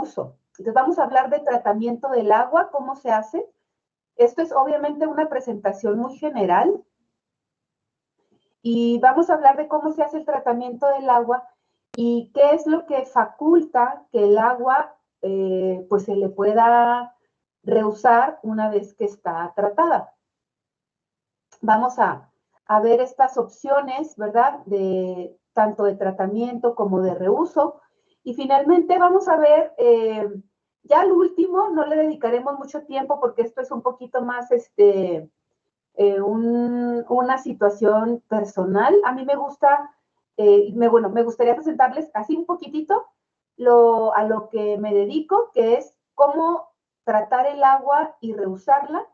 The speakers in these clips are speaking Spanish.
reuso. Entonces vamos a hablar de tratamiento del agua, cómo se hace. Esto es obviamente una presentación muy general y vamos a hablar de cómo se hace el tratamiento del agua y qué es lo que faculta que el agua pues se le pueda reusar una vez que está tratada. Vamos a ver estas opciones, ¿verdad? De tanto de tratamiento como de reuso. Y finalmente vamos a ver, ya al último, no le dedicaremos mucho tiempo porque esto es un poquito más, una situación personal. A mí me gusta, bueno, me gustaría presentarles así un poquitito a lo que me dedico, que es cómo tratar el agua y reusarla,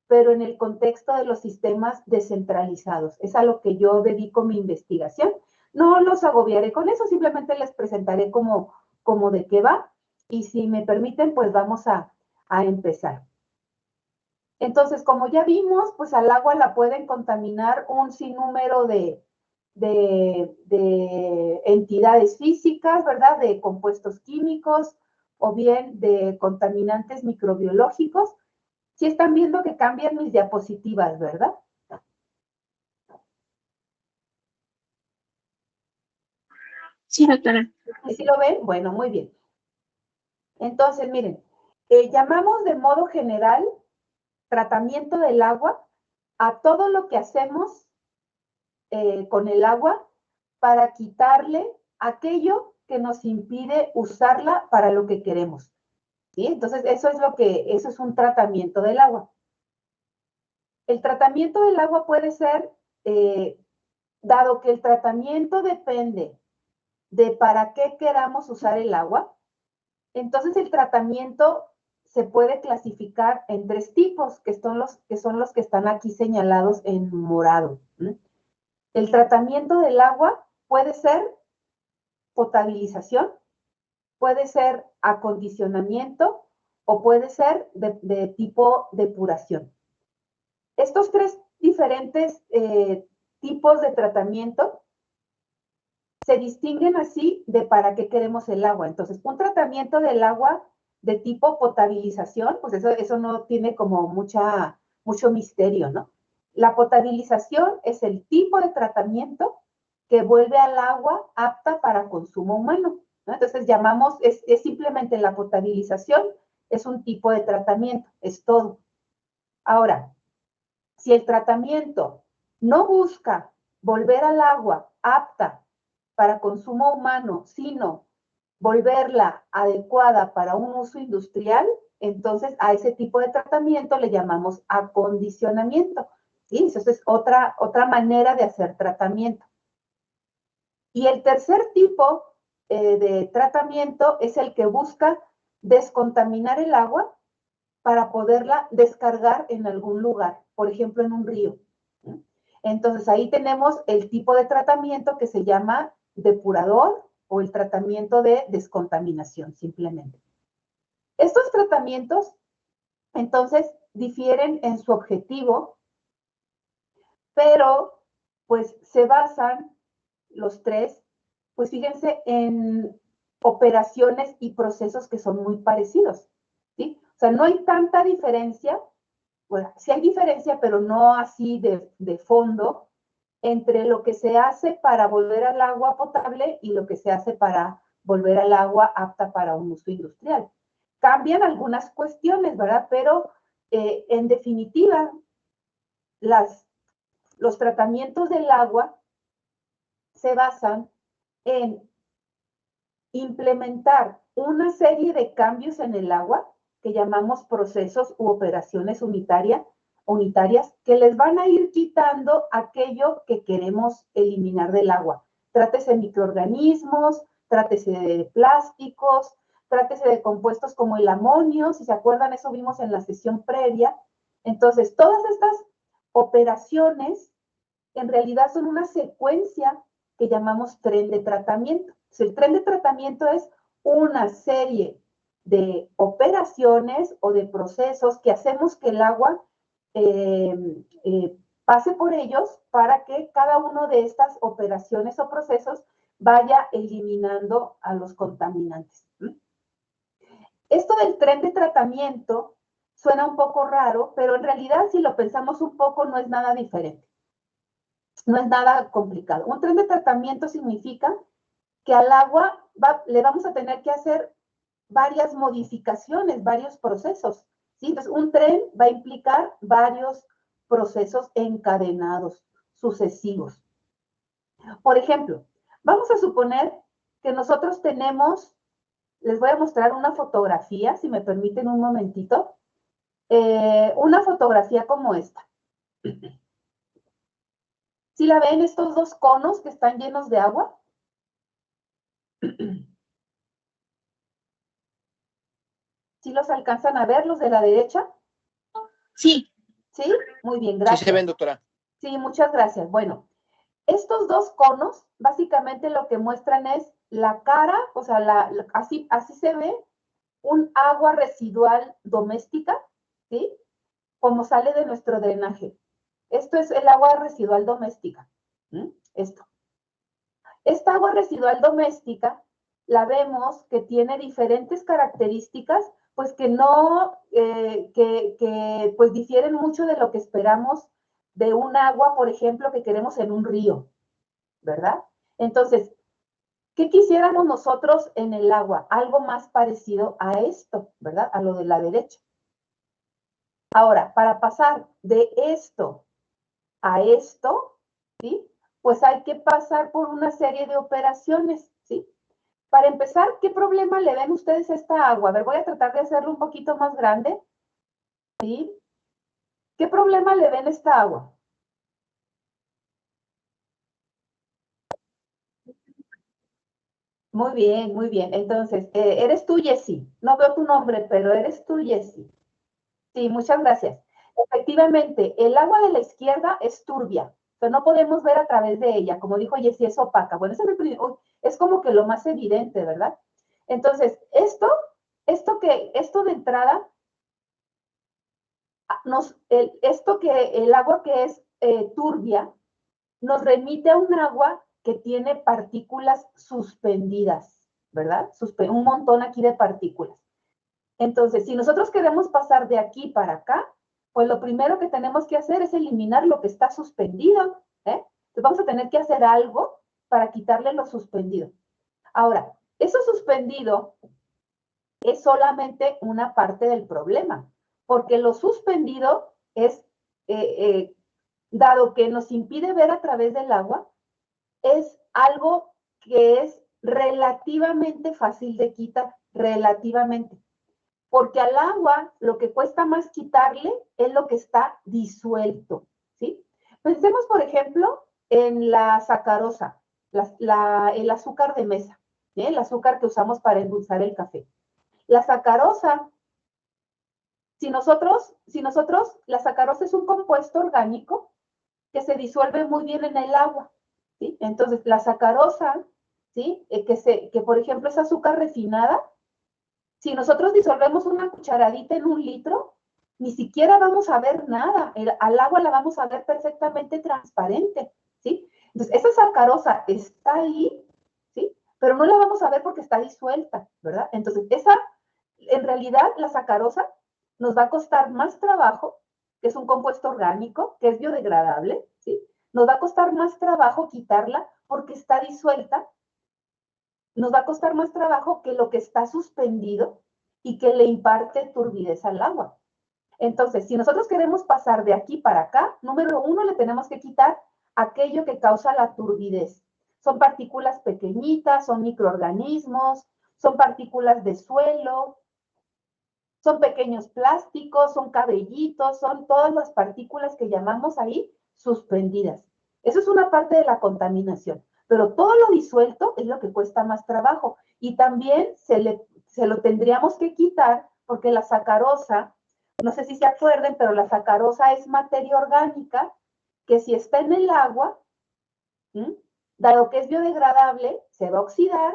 pero en el contexto de los sistemas descentralizados. Es a lo que yo dedico mi investigación. No los agobiaré con eso, simplemente les presentaré como de qué va. Y si me permiten, pues vamos a empezar. Entonces, como ya vimos, pues al agua la pueden contaminar un sinnúmero de entidades físicas, ¿verdad? De compuestos químicos o bien de contaminantes microbiológicos. Sí están viendo que cambian mis diapositivas, ¿verdad? Sí, doctora. ¿Sí lo ven? Bueno, muy bien. Entonces, miren, llamamos de modo general tratamiento del agua a todo lo que hacemos con el agua para quitarle aquello que nos impide usarla para lo que queremos. ¿Sí? Entonces, eso es un tratamiento del agua. El tratamiento del agua puede ser, dado que el tratamiento depende de para qué queramos usar el agua, entonces el tratamiento se puede clasificar en 3 tipos, que son los que están aquí señalados en morado. El tratamiento del agua puede ser potabilización, puede ser acondicionamiento o puede ser de tipo depuración. Estos 3 diferentes tipos de tratamiento se distinguen así de para qué queremos el agua. Entonces, un tratamiento del agua de tipo potabilización, pues eso no tiene como mucho misterio, ¿no? La potabilización es el tipo de tratamiento que vuelve al agua apta para consumo humano, ¿no? Entonces, es simplemente la potabilización, es un tipo de tratamiento, es todo. Ahora, si el tratamiento no busca volver al agua apta para consumo humano, sino volverla adecuada para un uso industrial, entonces a ese tipo de tratamiento le llamamos acondicionamiento. ¿Sí? Eso es otra manera de hacer tratamiento. Y el tercer tipo de tratamiento es el que busca descontaminar el agua para poderla descargar en algún lugar, por ejemplo, en un río. Entonces, ahí tenemos el tipo de tratamiento que se llama depurador o el tratamiento de descontaminación, simplemente. Estos tratamientos, entonces, difieren en su objetivo, pero, pues, se basan los 3, pues, fíjense, en operaciones y procesos que son muy parecidos, ¿sí? O sea, no hay tanta diferencia. Bueno, sí hay diferencia, pero no así de fondo, entre lo que se hace para volver al agua potable y lo que se hace para volver al agua apta para un uso industrial. Cambian algunas cuestiones, ¿verdad? Pero en definitiva, los tratamientos del agua se basan en implementar una serie de cambios en el agua que llamamos procesos u operaciones unitarias que les van a ir quitando aquello que queremos eliminar del agua. Trátese de microorganismos, trátese de plásticos, trátese de compuestos como el amonio, si se acuerdan, eso vimos en la sesión previa. Entonces, todas estas operaciones en realidad son una secuencia que llamamos tren de tratamiento. El tren de tratamiento es una serie de operaciones o de procesos que hacemos que el agua pase por ellos para que cada una de estas operaciones o procesos vaya eliminando a los contaminantes. Esto del tren de tratamiento suena un poco raro, pero en realidad si lo pensamos un poco no es nada diferente. No es nada complicado. Un tren de tratamiento significa que al agua le vamos a tener que hacer varias modificaciones, varios procesos. ¿Sí? Entonces, un tren va a implicar varios procesos encadenados, sucesivos. Por ejemplo, vamos a suponer que nosotros tenemos, les voy a mostrar una fotografía, si me permiten un momentito, una fotografía como esta. ¿Sí la ven estos dos conos que están llenos de agua? ¿Sí los alcanzan a ver los de la derecha? Sí. ¿Sí? Muy bien, gracias. Sí se ven, doctora. Sí, muchas gracias. Bueno, estos dos conos básicamente lo que muestran es la cara, o sea, así se ve un agua residual doméstica, ¿sí? Como sale de nuestro drenaje. Esto es el agua residual doméstica. Esto. Esta agua residual doméstica la vemos que tiene diferentes características, pues que no, pues difieren mucho de lo que esperamos de un agua, por ejemplo, que queremos en un río, ¿verdad? Entonces, ¿qué quisiéramos nosotros en el agua? Algo más parecido a esto, ¿verdad? A lo de la derecha. Ahora, para pasar de esto a esto, ¿sí? Pues hay que pasar por una serie de operaciones, ¿sí? Para empezar, ¿qué problema le ven ustedes a esta agua? A ver, voy a tratar de hacerlo un poquito más grande, ¿sí? ¿Qué problema le ven a esta agua? Muy bien, muy bien. Entonces, eres tú, Jessie. No veo tu nombre, pero eres tú, Jessie. Sí, muchas gracias. Efectivamente, el agua de la izquierda es turbia, pero no podemos ver a través de ella. Como dijo Jessie, es opaca. Bueno, es como que lo más evidente, ¿verdad? Entonces, esto de entrada, el agua que es turbia, nos remite a un agua que tiene partículas suspendidas, ¿verdad? Un montón aquí de partículas. Entonces, si nosotros queremos pasar de aquí para acá, pues lo primero que tenemos que hacer es eliminar lo que está suspendido, ¿eh? Entonces vamos a tener que hacer algo para quitarle lo suspendido. Ahora, eso suspendido es solamente una parte del problema, porque lo suspendido es, dado que nos impide ver a través del agua, es algo que es relativamente fácil de quitar, relativamente. Porque al agua lo que cuesta más quitarle es lo que está disuelto, ¿sí? Pensemos, por ejemplo, en la sacarosa, el azúcar de mesa, ¿sí? El azúcar que usamos para endulzar el café. La sacarosa, la sacarosa es un compuesto orgánico que se disuelve muy bien en el agua, ¿sí? Entonces, la sacarosa, ¿sí? Que por ejemplo es azúcar refinada, si nosotros disolvemos una cucharadita en un litro, ni siquiera vamos a ver nada. Al agua la vamos a ver perfectamente transparente, ¿sí? Entonces, esa sacarosa está ahí, ¿sí? Pero no la vamos a ver porque está disuelta, ¿verdad? Entonces, en realidad, la sacarosa nos va a costar más trabajo, que es un compuesto orgánico, que es biodegradable, ¿sí? Nos va a costar más trabajo quitarla porque está disuelta, nos va a costar más trabajo que lo que está suspendido y que le imparte turbidez al agua. Entonces, si nosotros queremos pasar de aquí para acá, número uno, le tenemos que quitar aquello que causa la turbidez. Son partículas pequeñitas, son microorganismos, son partículas de suelo, son pequeños plásticos, son cabellitos, son todas las partículas que llamamos ahí suspendidas. Eso es una parte de la contaminación, pero todo lo disuelto es lo que cuesta más trabajo y también se lo tendríamos que quitar porque la sacarosa, no sé si se acuerden, pero la sacarosa es materia orgánica que si está en el agua, dado que es biodegradable, se va a oxidar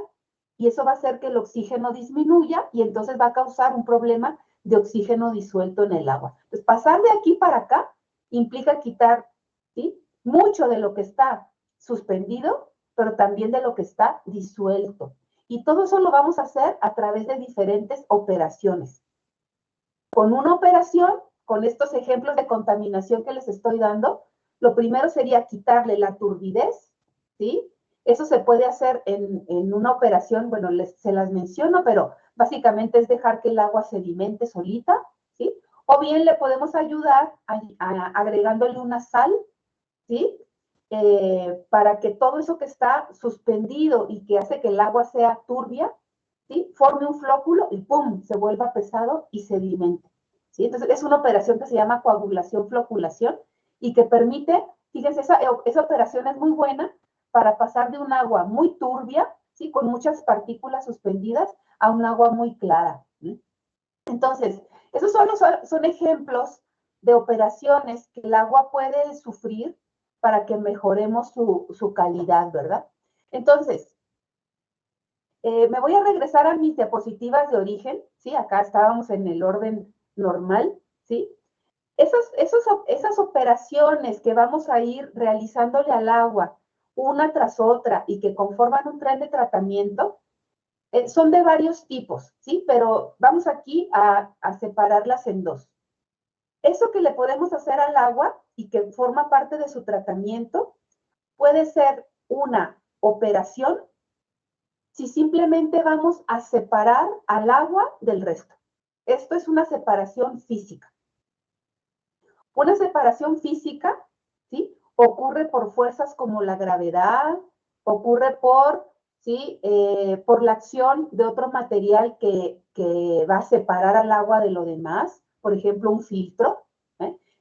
y eso va a hacer que el oxígeno disminuya y entonces va a causar un problema de oxígeno disuelto en el agua. Entonces, pasar de aquí para acá implica quitar, ¿sí? Mucho de lo que está suspendido, pero también de lo que está disuelto. Y todo eso lo vamos a hacer a través de diferentes operaciones. Con una operación, con estos ejemplos de contaminación que les estoy dando, lo primero sería quitarle la turbidez, ¿sí? Eso se puede hacer en una operación, bueno, se las menciono, pero básicamente es dejar que el agua sedimente solita, ¿sí? O bien le podemos ayudar agregándole una sal, ¿sí? Para que todo eso que está suspendido y que hace que el agua sea turbia, ¿sí? Forme un flóculo y ¡pum! Se vuelva pesado y sedimente, ¿sí? Entonces es una operación que se llama coagulación-floculación y que permite, fíjense, esa operación es muy buena para pasar de un agua muy turbia, ¿sí? Con muchas partículas suspendidas, a un agua muy clara, ¿sí? Entonces, esos son ejemplos de operaciones que el agua puede sufrir para que mejoremos su calidad, ¿verdad? Entonces, me voy a regresar a mis diapositivas de origen, ¿sí? Acá estábamos en el orden normal, ¿sí? Esas operaciones que vamos a ir realizándole al agua una tras otra y que conforman un tren de tratamiento, son de varios tipos, ¿sí? Pero vamos aquí a separarlas en dos. Eso que le podemos hacer al agua y que forma parte de su tratamiento puede ser una operación si simplemente vamos a separar al agua del resto. Esto es una separación física. Una separación física, ¿sí? Ocurre por fuerzas como la gravedad, ocurre ¿sí? Por la acción de otro material que va a separar al agua de lo demás, por ejemplo, un filtro.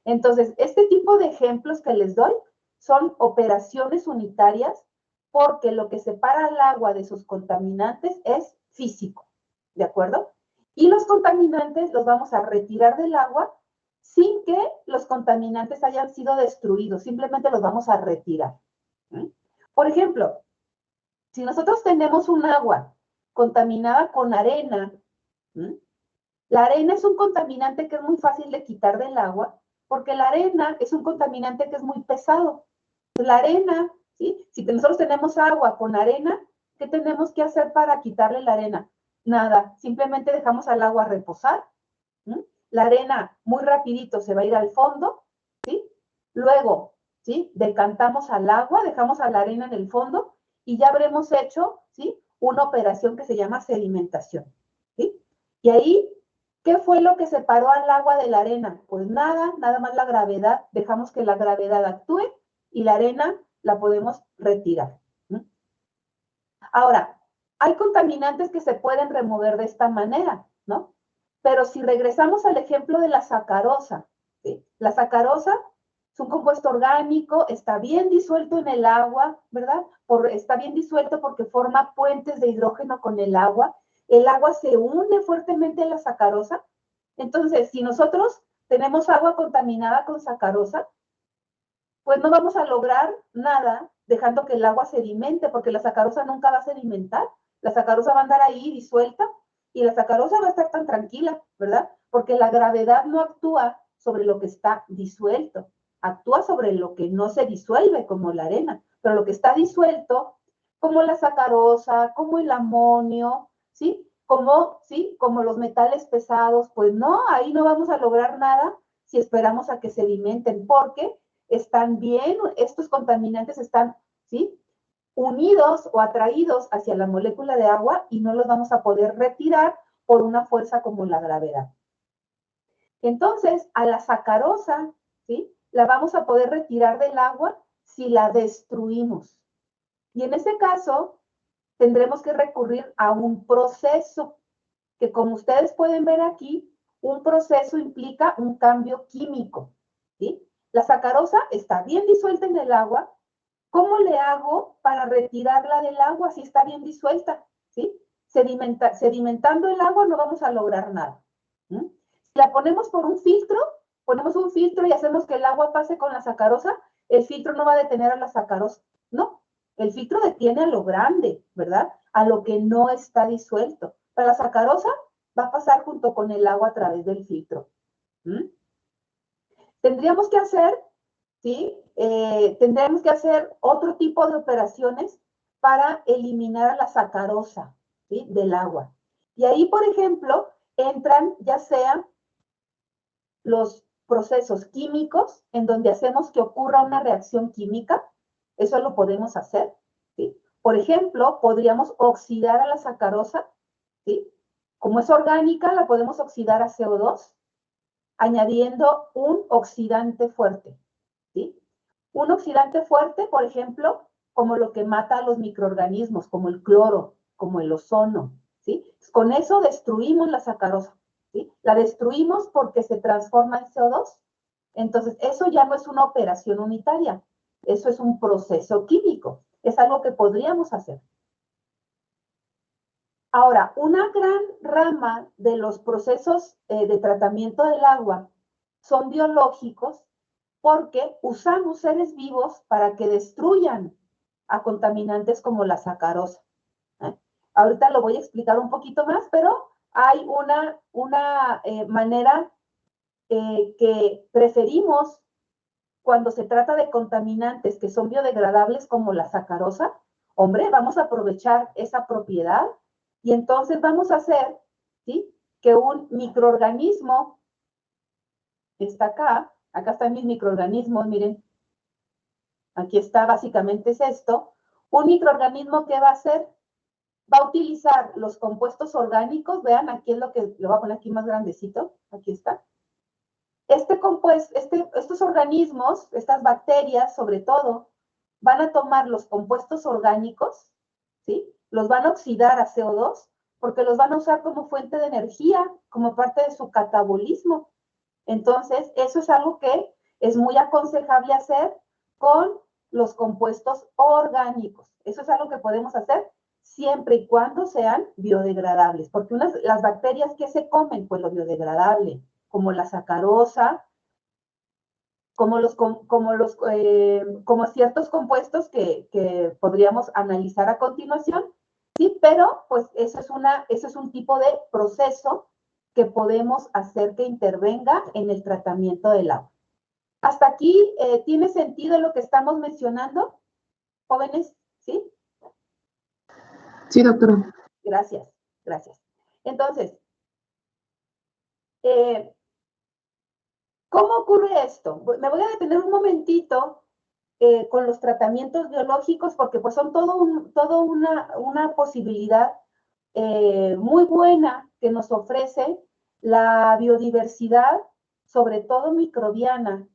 Entonces, este tipo de ejemplos que les doy son operaciones unitarias porque lo que separa al agua de sus contaminantes es físico, ¿de acuerdo? Y los contaminantes los vamos a retirar del agua sin que los contaminantes hayan sido destruidos, simplemente los vamos a retirar. Por ejemplo, si nosotros tenemos un agua contaminada con arena, la arena es un contaminante que es muy fácil de quitar del agua, porque la arena es un contaminante que es muy pesado. La arena, ¿sí? Si nosotros tenemos agua con arena, ¿qué tenemos que hacer para quitarle la arena? Nada, simplemente dejamos al agua reposar. La arena muy rapidito se va a ir al fondo, ¿sí? Luego, ¿sí? Decantamos al agua, dejamos a la arena en el fondo y ya habremos hecho, ¿sí? Una operación que se llama sedimentación, ¿sí? Y ahí, ¿qué fue lo que separó al agua de la arena? Pues nada, nada más la gravedad. Dejamos que la gravedad actúe y la arena la podemos retirar. Ahora, hay contaminantes que se pueden remover de esta manera, ¿no? Pero si regresamos al ejemplo de la sacarosa, ¿sí? La sacarosa es un compuesto orgánico, está bien disuelto en el agua, ¿verdad? Está bien disuelto porque forma puentes de hidrógeno con el agua se une fuertemente a la sacarosa. Entonces, si nosotros tenemos agua contaminada con sacarosa, pues no vamos a lograr nada dejando que el agua sedimente, porque la sacarosa nunca va a sedimentar. La sacarosa va a andar ahí disuelta y la sacarosa va a estar tan tranquila, ¿verdad? Porque la gravedad no actúa sobre lo que está disuelto, actúa sobre lo que no se disuelve, como la arena, pero lo que está disuelto, como la sacarosa, como el amonio, ¿sí? Como los metales pesados, pues no, ahí no vamos a lograr nada si esperamos a que sedimenten, porque están bien, estos contaminantes están, ¿sí? Unidos o atraídos hacia la molécula de agua y no los vamos a poder retirar por una fuerza como la gravedad. Entonces, a la sacarosa, ¿sí? La vamos a poder retirar del agua si la destruimos. Y en ese caso, tendremos que recurrir a un proceso, que como ustedes pueden ver aquí, un proceso implica un cambio químico, ¿sí? La sacarosa está bien disuelta en el agua. ¿Cómo le hago para retirarla del agua si está bien disuelta? ¿Sí? Sedimentando el agua no vamos a lograr nada. Si la ponemos por ponemos un filtro y hacemos que el agua pase con la sacarosa, el filtro no va a detener a la sacarosa. No, el filtro detiene a lo grande, ¿verdad? A lo que no está disuelto. Para la sacarosa va a pasar junto con el agua a través del filtro. Tendríamos que hacer, ¿sí? Tendríamos que hacer otro tipo de operaciones para eliminar a la sacarosa, ¿sí? Del agua. Y ahí, por ejemplo, entran ya sea los procesos químicos en donde hacemos que ocurra una reacción química, eso lo podemos hacer, ¿sí? Por ejemplo, podríamos oxidar a la sacarosa, ¿sí? Como es orgánica, la podemos oxidar a CO2, añadiendo un oxidante fuerte, ¿sí? Un oxidante fuerte, por ejemplo, como lo que mata a los microorganismos, como el cloro, como el ozono, ¿sí? Con eso destruimos la sacarosa, ¿sí? La destruimos porque se transforma en CO2. Entonces, eso ya no es una operación unitaria, eso es un proceso químico, es algo que podríamos hacer. Ahora, una gran rama de los procesos de tratamiento del agua son biológicos porque usamos seres vivos para que destruyan a contaminantes como la sacarosa. ¿eh? Ahorita lo voy a explicar un poquito más, pero hay una manera que preferimos cuando se trata de contaminantes que son biodegradables como la sacarosa. Hombre, vamos a aprovechar esa propiedad y entonces vamos a hacer, ¿sí? Que un microorganismo que está acá están mis microorganismos, miren, aquí está, básicamente es esto, un microorganismo que va a hacer, va a utilizar los compuestos orgánicos, vean, aquí es lo que, lo voy a poner aquí más grandecito, aquí está. Estos organismos, estas bacterias sobre todo, van a tomar los compuestos orgánicos, ¿sí? Los van a oxidar a CO2 porque los van a usar como fuente de energía, como parte de su catabolismo. Entonces, eso es algo que es muy aconsejable hacer con los compuestos orgánicos. Eso es algo que podemos hacer siempre y cuando sean biodegradables, porque las bacterias que se comen, pues lo biodegradable, como la sacarosa, como ciertos compuestos que podríamos analizar a continuación, sí, pero pues eso es un tipo de proceso que podemos hacer que intervenga en el tratamiento del agua. ¿Hasta aquí tiene sentido lo que estamos mencionando, jóvenes? ¿Sí? Sí, doctora. Gracias, gracias. Entonces, ¿cómo ocurre esto? Me voy a detener un momentito con los tratamientos biológicos porque pues son todo una posibilidad muy buena que nos ofrece la biodiversidad, sobre todo microbiana.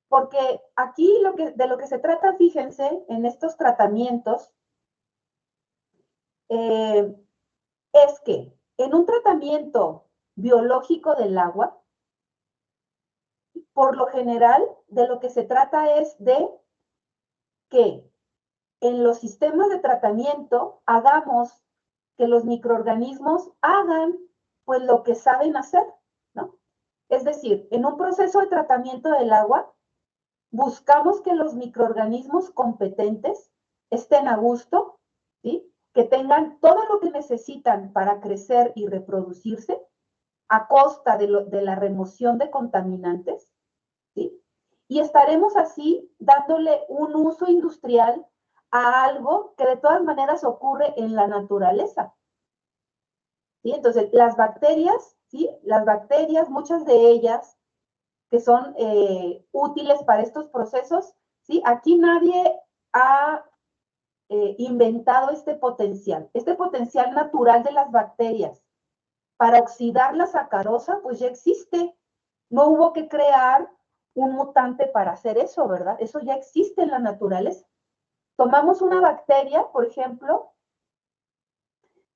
Porque aquí de lo que se trata, fíjense, en estos tratamientos, es que en un tratamiento biológico del agua, por lo general, de lo que se trata es de que en los sistemas de tratamiento hagamos que los microorganismos hagan pues lo que saben hacer, ¿no? Es decir, en un proceso de tratamiento del agua, buscamos que los microorganismos competentes estén a gusto, ¿sí? Que tengan todo lo que necesitan para crecer y reproducirse a costa de la remoción de contaminantes, ¿sí? Y estaremos así dándole un uso industrial a algo que de todas maneras ocurre en la naturaleza. ¿Sí? Entonces, las bacterias, ¿sí? Las bacterias, muchas de ellas que son útiles para estos procesos, ¿sí? Aquí nadie ha inventado este potencial natural de las bacterias para oxidar la sacarosa, pues ya existe. No hubo que crear un mutante para hacer eso, ¿verdad? Eso ya existe en la naturaleza. Tomamos una bacteria, por ejemplo,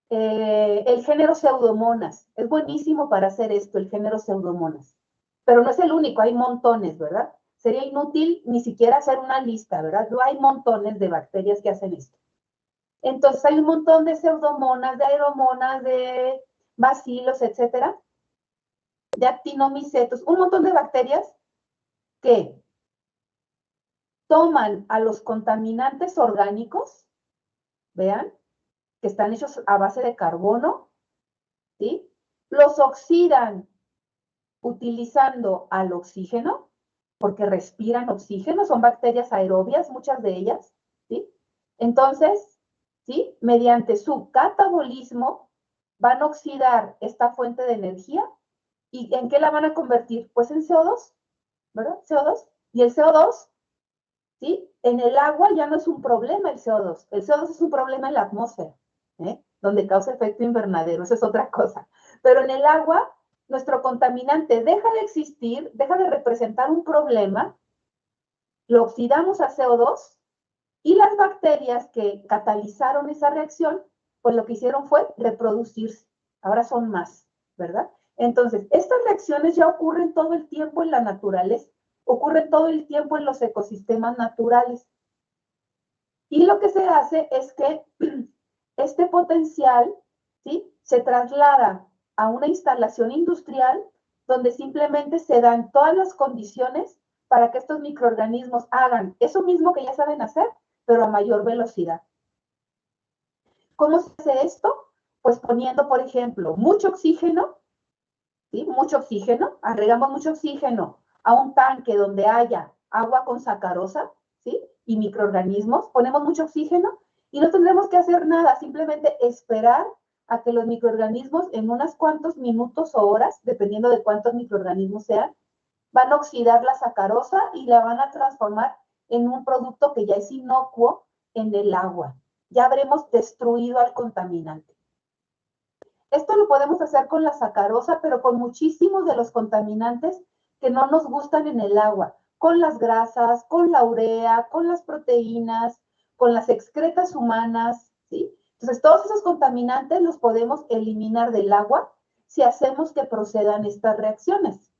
el género Pseudomonas. Es buenísimo para hacer esto, el género Pseudomonas. Pero no es el único, hay montones, ¿verdad? Sería inútil ni siquiera hacer una lista, ¿verdad? No hay montones de bacterias que hacen esto. Entonces hay un montón de pseudomonas, de aeromonas, de bacilos, etcétera, de actinomicetos, un montón de bacterias que toman a los contaminantes orgánicos, vean, que están hechos a base de carbono, ¿sí? Los oxidan utilizando al oxígeno, porque respiran oxígeno, son bacterias aerobias, muchas de ellas, ¿sí? Entonces, ¿sí? Mediante su catabolismo van a oxidar esta fuente de energía. ¿Y en qué la van a convertir? Pues en CO2, ¿verdad? CO2. Y el CO2, ¿sí? En el agua ya no es un problema el CO2. El CO2 es un problema en la atmósfera, donde causa efecto invernadero. Eso es otra cosa. Pero en el agua, nuestro contaminante deja de existir, deja de representar un problema, lo oxidamos a CO2 y las bacterias que catalizaron esa reacción, pues lo que hicieron fue reproducirse. Ahora son más, ¿verdad? Entonces, estas reacciones ya ocurren todo el tiempo en la naturaleza, ocurren todo el tiempo en los ecosistemas naturales. Y lo que se hace es que este potencial, ¿sí?, se traslada a una instalación industrial donde simplemente se dan todas las condiciones para que estos microorganismos hagan eso mismo que ya saben hacer, pero a mayor velocidad. ¿Cómo se hace esto? Pues poniendo, por ejemplo, mucho oxígeno, ¿sí? Mucho oxígeno, agregamos mucho oxígeno a un tanque donde haya agua con sacarosa, ¿sí?, y microorganismos, ponemos mucho oxígeno y no tendremos que hacer nada, simplemente esperar a que los microorganismos en unos cuantos minutos o horas, dependiendo de cuántos microorganismos sean, van a oxidar la sacarosa y la van a transformar en un producto que ya es inocuo en el agua. Ya habremos destruido al contaminante. Esto lo podemos hacer con la sacarosa, pero con muchísimos de los contaminantes que no nos gustan en el agua, con las grasas, con la urea, con las proteínas, con las excretas humanas, ¿sí? Entonces, todos esos contaminantes los podemos eliminar del agua si hacemos que procedan estas reacciones.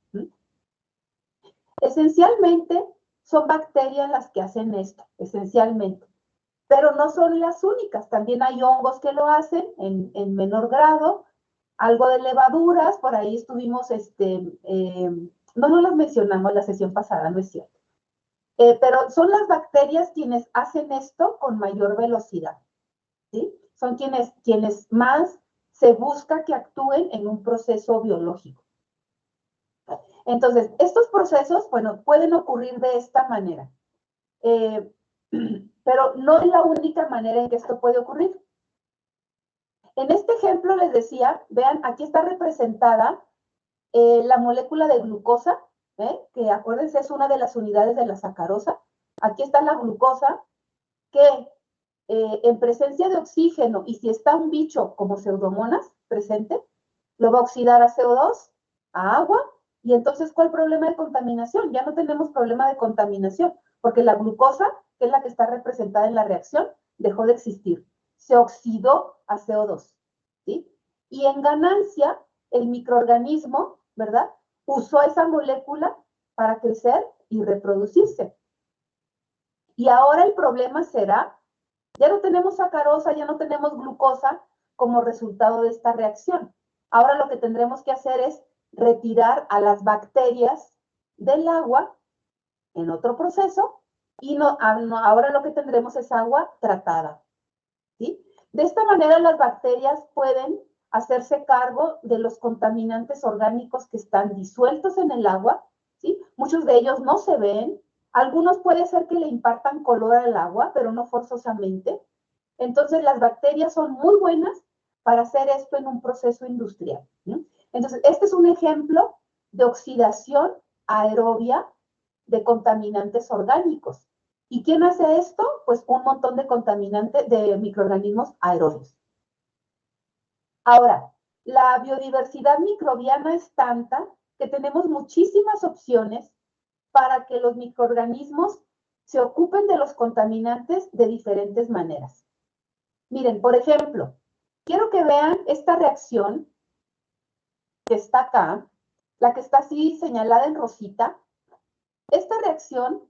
Esencialmente, son bacterias las que hacen esto, esencialmente. Pero no son las únicas, también hay hongos que lo hacen en menor grado, algo de levaduras, por ahí estuvimos, no las mencionamos la sesión pasada, no es cierto. Pero son las bacterias quienes hacen esto con mayor velocidad, ¿sí? Son quienes más se busca que actúen en un proceso biológico. Entonces, estos procesos, bueno, pueden ocurrir de esta manera, pero no es la única manera en que esto puede ocurrir. En este ejemplo les decía, vean, aquí está representada la molécula de glucosa, que acuérdense es una de las unidades de la sacarosa. Aquí está la glucosa, que en presencia de oxígeno, y si está un bicho como Pseudomonas presente, lo va a oxidar a CO2, a agua, y entonces, ¿cuál problema de contaminación? Ya no tenemos problema de contaminación, porque la glucosa, que es la que está representada en la reacción, dejó de existir. Se oxidó a CO2, ¿sí? Y en ganancia, el microorganismo, ¿verdad?, usó esa molécula para crecer y reproducirse. Y ahora el problema será, ya no tenemos sacarosa, ya no tenemos glucosa como resultado de esta reacción. Ahora lo que tendremos que hacer es retirar a las bacterias del agua en otro proceso y ahora lo que tendremos es agua tratada, ¿sí? De esta manera las bacterias pueden hacerse cargo de los contaminantes orgánicos que están disueltos en el agua, ¿sí? Muchos de ellos no se ven, algunos puede ser que le impartan color al agua, pero no forzosamente. Entonces las bacterias son muy buenas para hacer esto en un proceso industrial, ¿sí? Entonces, este es un ejemplo de oxidación aerobia de contaminantes orgánicos. ¿Y quién hace esto? Pues un montón de contaminantes, de microorganismos aerobios. Ahora, la biodiversidad microbiana es tanta que tenemos muchísimas opciones para que los microorganismos se ocupen de los contaminantes de diferentes maneras. Miren, por ejemplo, quiero que vean esta reacción que está acá, la que está así señalada en rosita. Esta reacción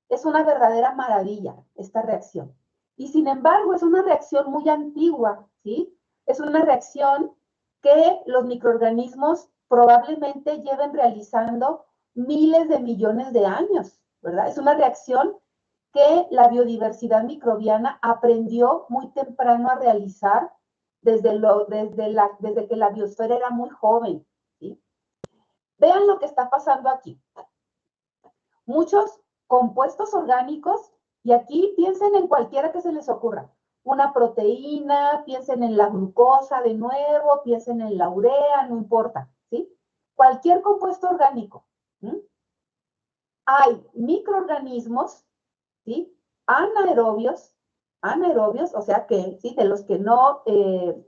es una verdadera maravilla, esta reacción. Y sin embargo, es una reacción muy antigua, ¿sí? Es una reacción que los microorganismos probablemente lleven realizando miles de millones de años, ¿verdad? Es una reacción que la biodiversidad microbiana aprendió muy temprano a realizar desde que la biosfera era muy joven, ¿sí? Vean lo que está pasando aquí. Muchos compuestos orgánicos, y aquí piensen en cualquiera que se les ocurra, una proteína, piensen en la glucosa de nuevo, piensen en la urea, no importa, ¿sí? Cualquier compuesto orgánico. Hay microorganismos, ¿sí? Anaerobios, o sea que, ¿sí? De los que no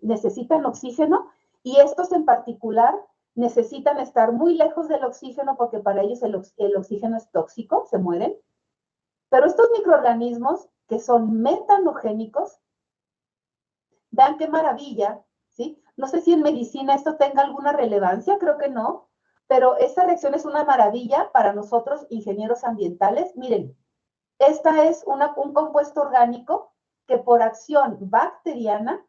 necesitan oxígeno, y estos en particular necesitan estar muy lejos del oxígeno porque para ellos el oxígeno es tóxico, se mueren. Pero estos microorganismos que son metanogénicos, vean qué maravilla, ¿sí? No sé si en medicina esto tenga alguna relevancia, creo que no, pero esta reacción es una maravilla para nosotros, ingenieros ambientales. Miren, esta es un compuesto orgánico que por acción bacteriana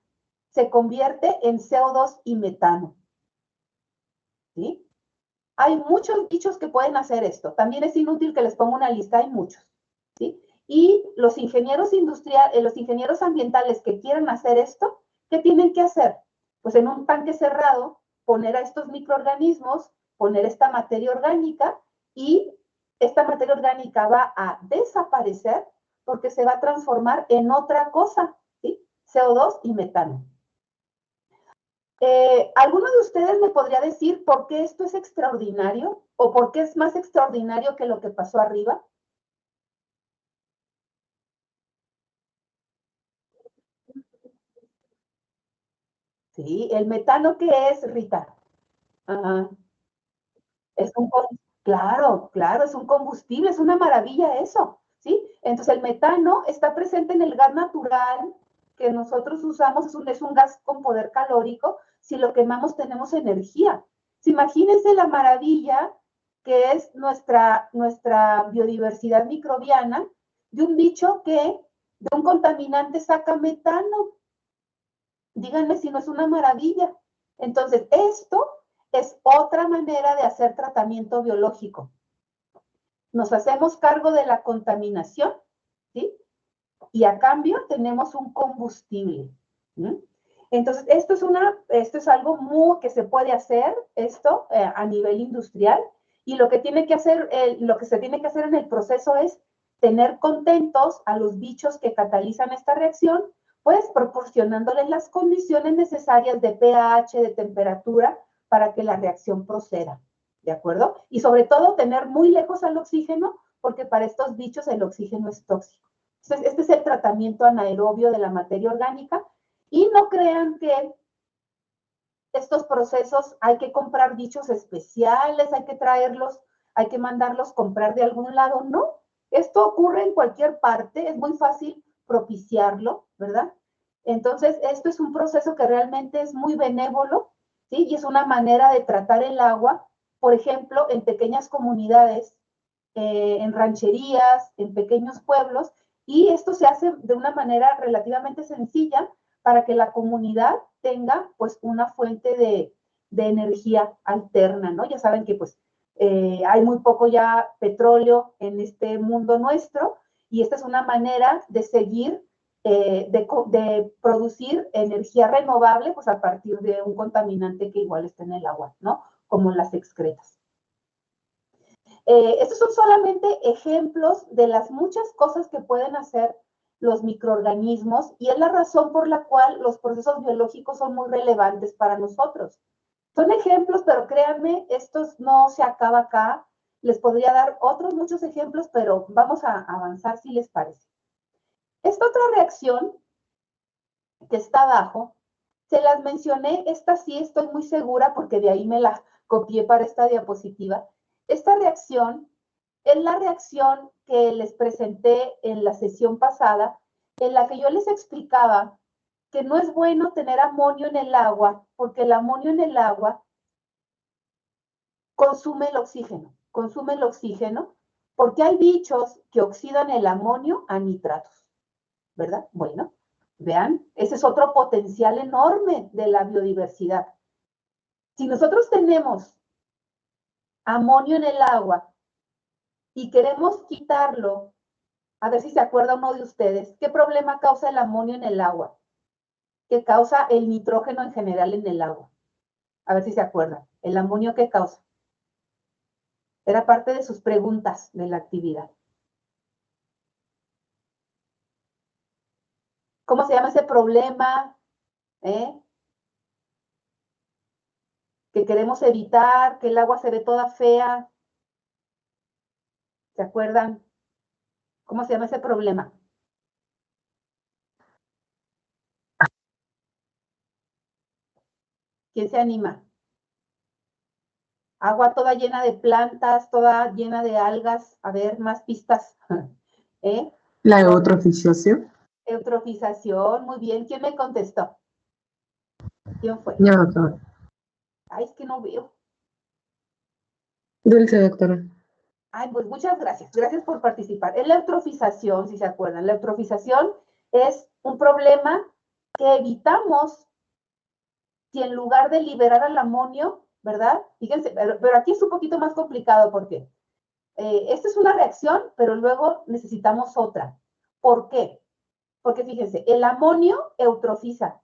se convierte en CO2 y metano, ¿sí? Hay muchos bichos que pueden hacer esto. También es inútil que les ponga una lista, hay muchos, ¿sí? Y los ingenieros industriales, los ingenieros ambientales que quieran hacer esto, ¿qué tienen que hacer? Pues en un tanque cerrado, poner a estos microorganismos, poner esta materia orgánica, y esta materia orgánica va a desaparecer porque se va a transformar en otra cosa, ¿sí? CO2 y metano. ¿Alguno de ustedes me podría decir por qué esto es extraordinario o por qué es más extraordinario que lo que pasó arriba? Sí, el metano, ¿qué es, Rita? Ajá. Es un, claro, claro, es un combustible, es una maravilla eso, ¿sí? Entonces el metano está presente en el gas natural que nosotros usamos, es un gas con poder calórico, si lo quemamos tenemos energía. ¿Sí? Imagínense la maravilla que es nuestra biodiversidad microbiana de un bicho que de un contaminante saca metano. Díganme si no es una maravilla. Entonces, esto es otra manera de hacer tratamiento biológico. Nos hacemos cargo de la contaminación, ¿sí? Y a cambio tenemos un combustible. ¿sí? Entonces, esto es algo muy que se puede hacer, esto a nivel industrial, y lo que se tiene que hacer en el proceso es tener contentos a los bichos que catalizan esta reacción, pues proporcionándoles las condiciones necesarias de pH, de temperatura, para que la reacción proceda, ¿de acuerdo? Y sobre todo tener muy lejos al oxígeno, porque para estos bichos el oxígeno es tóxico. Entonces, este es el tratamiento anaerobio de la materia orgánica, y no crean que estos procesos hay que comprar bichos especiales, hay que traerlos, hay que mandarlos comprar de algún lado, no. Esto ocurre en cualquier parte, es muy fácil propiciarlo, ¿verdad? Entonces, esto es un proceso que realmente es muy benévolo, ¿sí? Y es una manera de tratar el agua, por ejemplo, en pequeñas comunidades, en rancherías, en pequeños pueblos, y esto se hace de una manera relativamente sencilla para que la comunidad tenga pues una fuente de energía alterna, ¿no? Ya saben que pues hay muy poco ya petróleo en este mundo nuestro, y esta es una manera de seguir, de producir energía renovable pues a partir de un contaminante que igual está en el agua, ¿no? Como las excretas. Estos son solamente ejemplos de las muchas cosas que pueden hacer los microorganismos, y es la razón por la cual los procesos biológicos son muy relevantes para nosotros. Son ejemplos, pero créanme, esto no se acaba acá. Les podría dar otros muchos ejemplos, pero vamos a avanzar si les parece. Esta otra reacción que está abajo, se las mencioné, esta sí estoy muy segura porque de ahí me la copié para esta diapositiva. Esta reacción es la reacción que les presenté en la sesión pasada, en la que yo les explicaba que no es bueno tener amonio en el agua, porque el amonio en el agua consume el oxígeno, porque hay bichos que oxidan el amonio a nitratos, ¿verdad? Bueno, vean, ese es otro potencial enorme de la biodiversidad. Si nosotros tenemos amonio en el agua y queremos quitarlo, a ver si se acuerda uno de ustedes, ¿qué problema causa el amonio en el agua? ¿Qué causa el nitrógeno en general en el agua? A ver si se acuerdan. ¿El amonio qué causa? Era parte de sus preguntas de la actividad. ¿Cómo se llama ese problema? Que queremos evitar, que el agua se ve toda fea. ¿Se acuerdan? ¿Cómo se llama ese problema? ¿Quién se anima? Agua toda llena de plantas, toda llena de algas. A ver, más pistas. La eutrofización. Eutrofización, muy bien. ¿Quién me contestó? ¿Quién fue? Ya, doctora. Ay, es que no veo. Dulce, doctora. Ay, pues muchas gracias. Gracias por participar. Es la eutrofización, si se acuerdan. La eutrofización es un problema que evitamos si en lugar de liberar al amonio, ¿verdad? Fíjense, pero aquí es un poquito más complicado porque esta es una reacción, pero luego necesitamos otra. ¿Por qué? Porque fíjense, el amonio eutrofiza,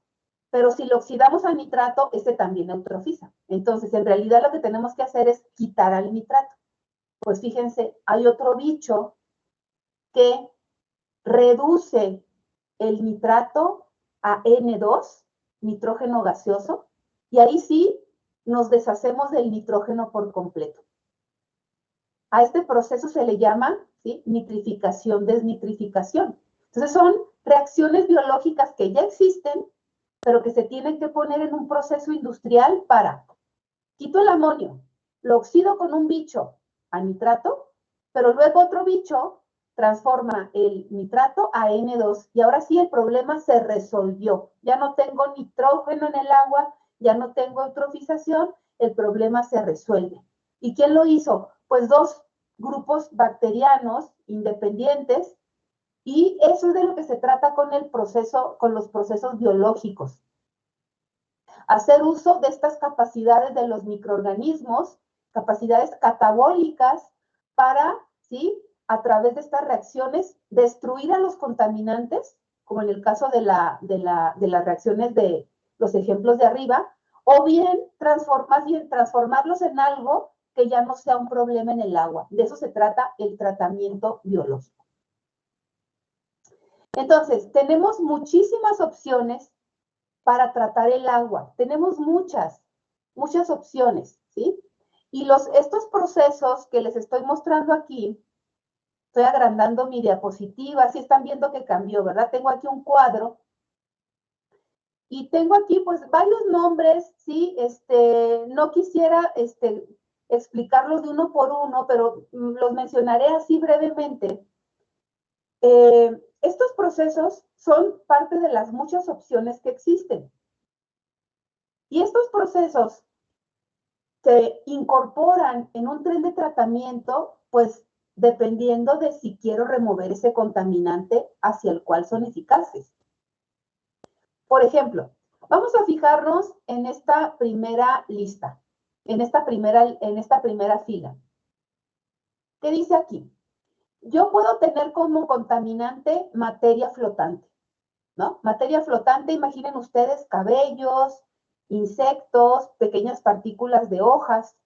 pero si lo oxidamos al nitrato, este también eutrofiza. Entonces, en realidad lo que tenemos que hacer es quitar al nitrato. Pues fíjense, hay otro bicho que reduce el nitrato a N2, nitrógeno gaseoso, y ahí sí nos deshacemos del nitrógeno por completo. A este proceso se le llama, ¿sí?, nitrificación, desnitrificación. Entonces son reacciones biológicas que ya existen, pero que se tienen que poner en un proceso industrial para, quito el amonio, lo oxido con un bicho a nitrato, pero luego otro bicho transforma el nitrato a N2 y ahora sí el problema se resolvió. Ya no tengo nitrógeno en el agua, ya no tengo eutrofización, el problema se resuelve. ¿Y quién lo hizo? Pues dos grupos bacterianos independientes, y eso es de lo que se trata con el proceso, con los procesos biológicos. Hacer uso de estas capacidades de los microorganismos, capacidades catabólicas para, ¿sí?, a través de estas reacciones, destruir a los contaminantes, como en el caso de las reacciones de los ejemplos de arriba, o bien transformarlos en algo que ya no sea un problema en el agua. De eso se trata el tratamiento biológico. Entonces, tenemos muchísimas opciones para tratar el agua. Tenemos muchas opciones, ¿sí? Y estos procesos que les estoy mostrando aquí, estoy agrandando mi diapositiva, si están viendo que cambió, ¿verdad? Tengo aquí un cuadro y tengo aquí pues varios nombres, ¿sí? No quisiera explicarlos de uno por uno, pero los mencionaré así brevemente. Estos procesos son parte de las muchas opciones que existen. Y estos procesos se incorporan en un tren de tratamiento, pues dependiendo de si quiero remover ese contaminante hacia el cual son eficaces. Por ejemplo, vamos a fijarnos en esta primera lista, en esta primera fila. ¿Qué dice aquí? Yo puedo tener como contaminante materia flotante, ¿no? Materia flotante, imaginen ustedes cabellos, insectos, pequeñas partículas de hojas.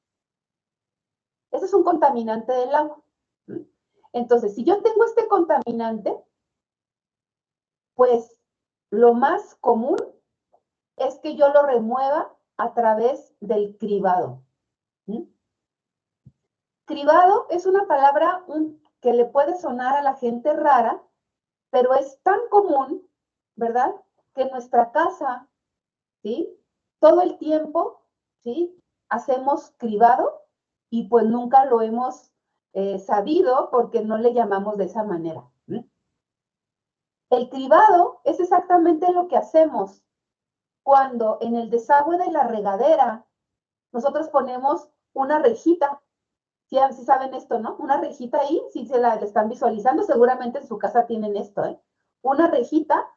Ese es un contaminante del agua. Entonces, si yo tengo este contaminante, pues lo más común es que yo lo remueva a través del cribado. Cribado es una palabra que le puede sonar a la gente rara, pero es tan común, ¿verdad?, que en nuestra casa, ¿sí?, todo el tiempo, ¿sí?, hacemos cribado y pues nunca lo hemos sabido porque no le llamamos de esa manera. El cribado es exactamente lo que hacemos cuando en el desagüe de la regadera nosotros ponemos una rejita. ¿Sí saben esto, no? Una rejita ahí, si se la están visualizando, seguramente en su casa tienen esto, ¿eh? Una rejita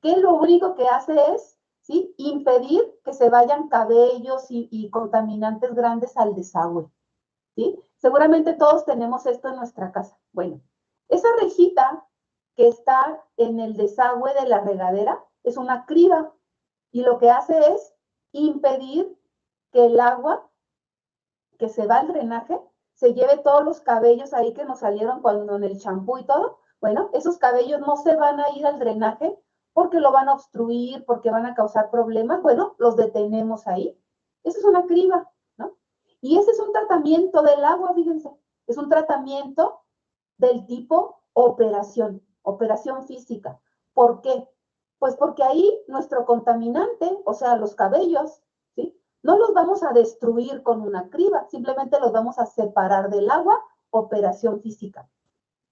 que lo único que hace es, ¿sí?, impedir que se vayan cabellos y contaminantes grandes al desagüe, ¿sí? Seguramente todos tenemos esto en nuestra casa. Bueno, esa rejita que está en el desagüe de la regadera es una criba y lo que hace es impedir que el agua que se va al drenaje se lleve todos los cabellos ahí que nos salieron cuando en el champú y todo. Bueno, esos cabellos no se van a ir al drenaje porque lo van a obstruir, porque van a causar problemas, bueno, los detenemos ahí. Eso es una criba, ¿no? Y ese es un tratamiento del agua, fíjense, es un tratamiento del tipo operación física. ¿Por qué? Pues porque ahí nuestro contaminante, o sea, los cabellos, ¿sí? No los vamos a destruir con una criba, simplemente los vamos a separar del agua, operación física.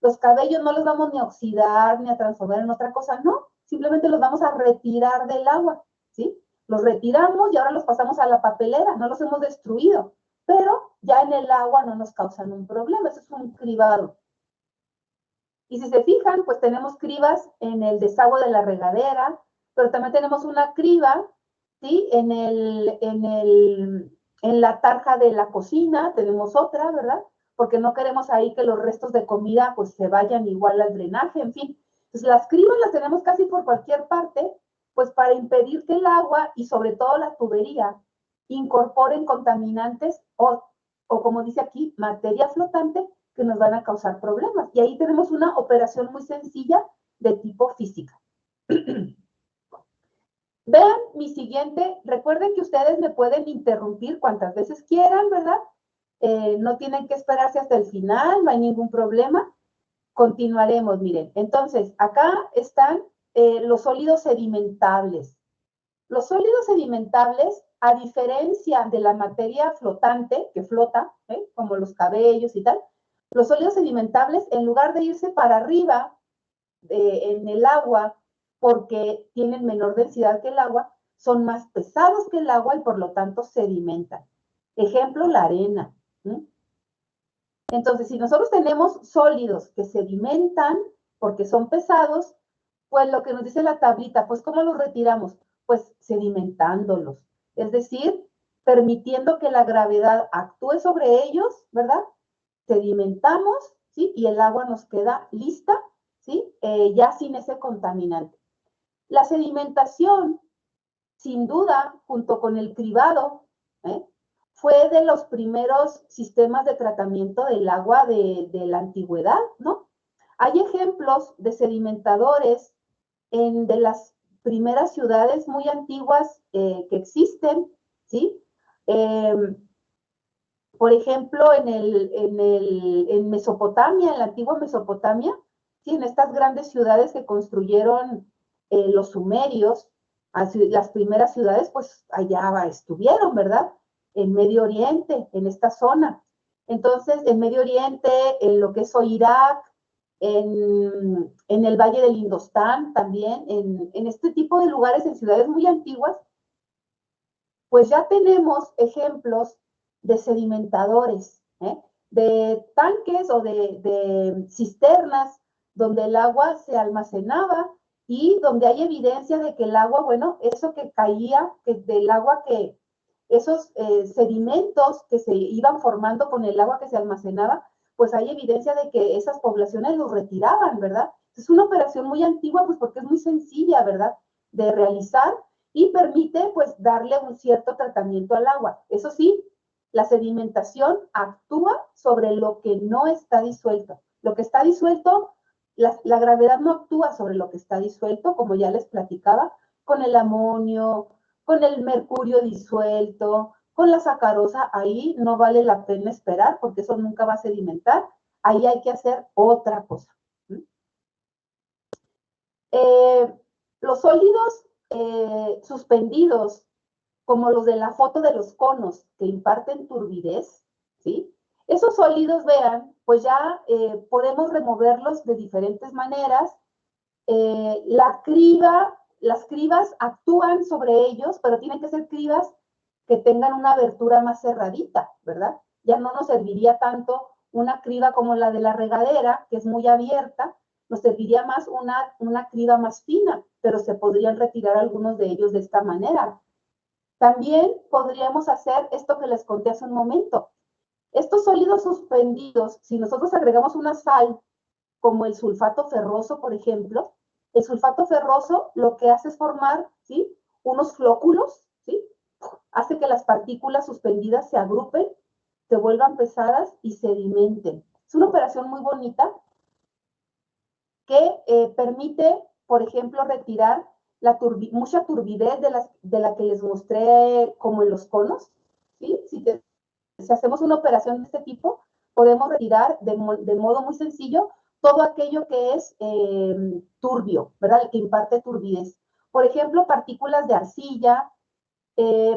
Los cabellos no los vamos ni a oxidar, ni a transformar en otra cosa, no, simplemente los vamos a retirar del agua, ¿sí? Los retiramos y ahora los pasamos a la papelera, no los hemos destruido, pero ya en el agua no nos causan un problema, eso es un cribado. Y si se fijan, pues tenemos cribas en el desagüe de la regadera, pero también tenemos una criba, ¿sí? En la tarja de la cocina tenemos otra, ¿verdad? Porque no queremos ahí que los restos de comida pues se vayan igual al drenaje, en fin. Entonces las cribas las tenemos casi por cualquier parte, pues para impedir que el agua y sobre todo la tubería incorporen contaminantes o como dice aquí, materia flotante que nos van a causar problemas. Y ahí tenemos una operación muy sencilla de tipo física. Vean mi siguiente, recuerden que ustedes me pueden interrumpir cuantas veces quieran, ¿verdad? No tienen que esperarse hasta el final, no hay ningún problema. Continuaremos, miren. Entonces, acá están los sólidos sedimentables. Los sólidos sedimentables, a diferencia de la materia flotante, que flota, como los cabellos y tal, los sólidos sedimentables, en lugar de irse para arriba en el agua, porque tienen menor densidad que el agua, son más pesados que el agua y por lo tanto sedimentan. Ejemplo, la arena. Entonces, si nosotros tenemos sólidos que sedimentan porque son pesados, pues lo que nos dice la tablita, pues ¿cómo los retiramos? Pues sedimentándolos. Es decir, permitiendo que la gravedad actúe sobre ellos, ¿verdad? Sedimentamos, ¿sí? Y el agua nos queda lista, ¿sí? Ya sin ese contaminante. La sedimentación, sin duda, junto con el cribado, fue de los primeros sistemas de tratamiento del agua de la antigüedad, ¿no? Hay ejemplos de sedimentadores de las primeras ciudades muy antiguas que existen, ¿sí? Por ejemplo, en Mesopotamia, en la antigua Mesopotamia, ¿sí? En estas grandes ciudades que construyeron los sumerios, las primeras ciudades, pues allá estuvieron, ¿verdad? En Medio Oriente, en esta zona. Entonces, en Medio Oriente, en lo que es hoy Irak, en el Valle del Indostán también, en este tipo de lugares, en ciudades muy antiguas, pues ya tenemos ejemplos de sedimentadores, de tanques o de cisternas donde el agua se almacenaba y donde hay evidencia de que el agua, bueno, eso que caía, que del agua que, esos sedimentos que se iban formando con el agua que se almacenaba, pues hay evidencia de que esas poblaciones los retiraban, ¿verdad? Es una operación muy antigua, pues porque es muy sencilla, ¿verdad? De realizar y permite, pues, darle un cierto tratamiento al agua. Eso sí, la sedimentación actúa sobre lo que no está disuelto. Lo que está disuelto, la gravedad no actúa sobre lo que está disuelto, como ya les platicaba, con el amonio, con el mercurio disuelto, con la sacarosa, ahí no vale la pena esperar porque eso nunca va a sedimentar, ahí hay que hacer otra cosa. Los sólidos suspendidos, como los de la foto de los conos que imparten turbidez, ¿sí? Esos sólidos, vean, pues ya podemos removerlos de diferentes maneras. Las cribas actúan sobre ellos, pero tienen que ser cribas que tengan una abertura más cerradita, ¿verdad? Ya no nos serviría tanto una criba como la de la regadera, que es muy abierta, nos serviría más una criba más fina, pero se podrían retirar algunos de ellos de esta manera. También podríamos hacer esto que les conté hace un momento. Estos sólidos suspendidos, si nosotros agregamos una sal, como el sulfato ferroso, por ejemplo, el sulfato ferroso lo que hace es formar, ¿sí? Unos flóculos, ¿sí? Hace que las partículas suspendidas se agrupen, se vuelvan pesadas y sedimenten. Es una operación muy bonita que permite, por ejemplo, retirar mucha turbidez de la que les mostré como en los conos, ¿sí? Si hacemos una operación de este tipo, podemos retirar de modo muy sencillo todo aquello que es turbio, ¿verdad? Que imparte turbidez. Por ejemplo, partículas de arcilla,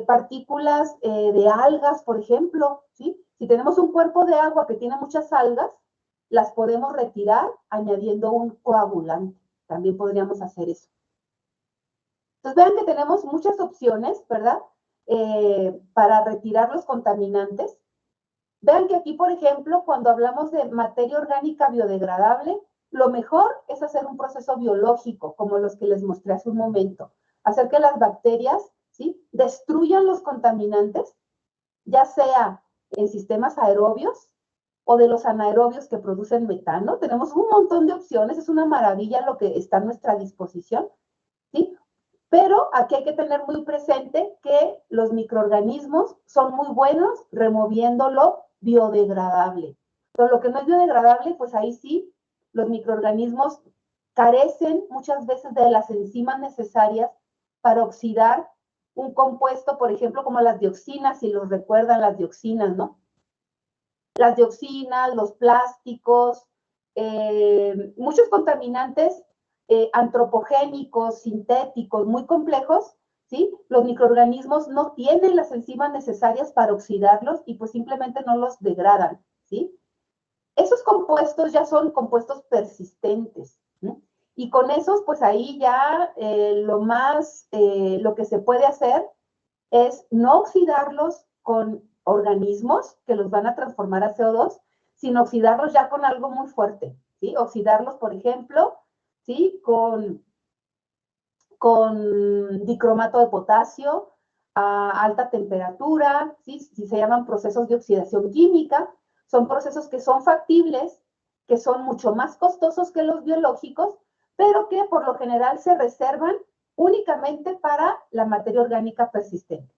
partículas de algas, por ejemplo, ¿sí? Si tenemos un cuerpo de agua que tiene muchas algas, las podemos retirar añadiendo un coagulante. También podríamos hacer eso. Entonces, vean que tenemos muchas opciones, ¿verdad? Para retirar los contaminantes. Vean que aquí, por ejemplo, cuando hablamos de materia orgánica biodegradable, lo mejor es hacer un proceso biológico, como los que les mostré hace un momento. Hacer que las bacterias, ¿sí?, destruyan los contaminantes, ya sea en sistemas aerobios o de los anaerobios que producen metano. Tenemos un montón de opciones, es una maravilla lo que está a nuestra disposición, ¿sí? Pero aquí hay que tener muy presente que los microorganismos son muy buenos removiendo lo biodegradable. Pero lo que no es biodegradable, pues ahí sí, los microorganismos carecen muchas veces de las enzimas necesarias para oxidar un compuesto, por ejemplo, como las dioxinas, si los recuerdan, las dioxinas, ¿no? Las dioxinas, los plásticos, muchos contaminantes antropogénicos, sintéticos, muy complejos, ¿sí? Los microorganismos no tienen las enzimas necesarias para oxidarlos y pues simplemente no los degradan, ¿sí? Esos compuestos ya son compuestos persistentes, ¿no? Y con esos, pues ahí ya lo que se puede hacer es no oxidarlos con organismos que los van a transformar a CO2, sino oxidarlos ya con algo muy fuerte, ¿sí? Oxidarlos, por ejemplo, ¿sí?, con dicromato de potasio a alta temperatura, ¿sí? Si se llaman procesos de oxidación química, son procesos que son factibles, que son mucho más costosos que los biológicos, pero que por lo general se reservan únicamente para la materia orgánica persistente.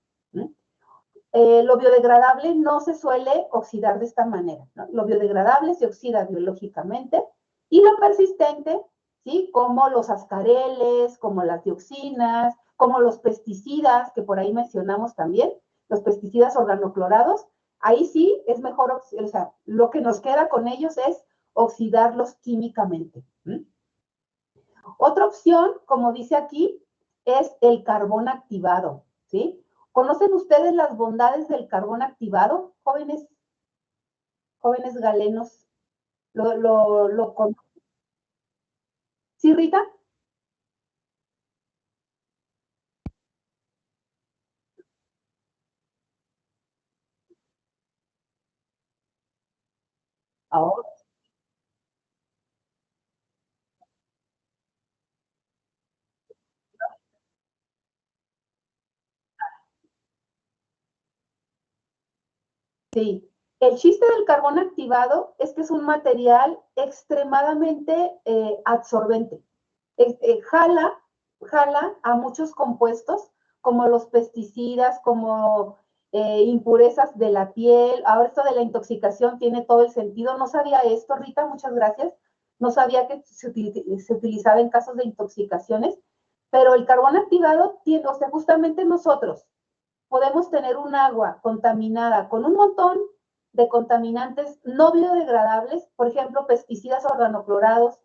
Lo biodegradable no se suele oxidar de esta manera, ¿no? Lo biodegradable se oxida biológicamente y lo persistente, ¿sí?, como los ascareles, como las dioxinas, como los pesticidas, que por ahí mencionamos también, los pesticidas organoclorados, ahí sí es mejor, o sea, lo que nos queda con ellos es oxidarlos químicamente. Otra opción, como dice aquí, es el carbón activado, ¿sí? ¿Conocen ustedes las bondades del carbón activado, jóvenes galenos? ¿Lo conocen? ¿Sí, Rita? Ahora, sí. El chiste del carbón activado es que es un material extremadamente absorbente. Jala a muchos compuestos, como los pesticidas, como impurezas de la piel. Ahora esto de la intoxicación tiene todo el sentido. No sabía esto, Rita, muchas gracias. No sabía que se utilizaba en casos de intoxicaciones, pero el carbón activado tiene, o sea, justamente nosotros podemos tener un agua contaminada con un montón de contaminantes no biodegradables, por ejemplo, pesticidas organoclorados.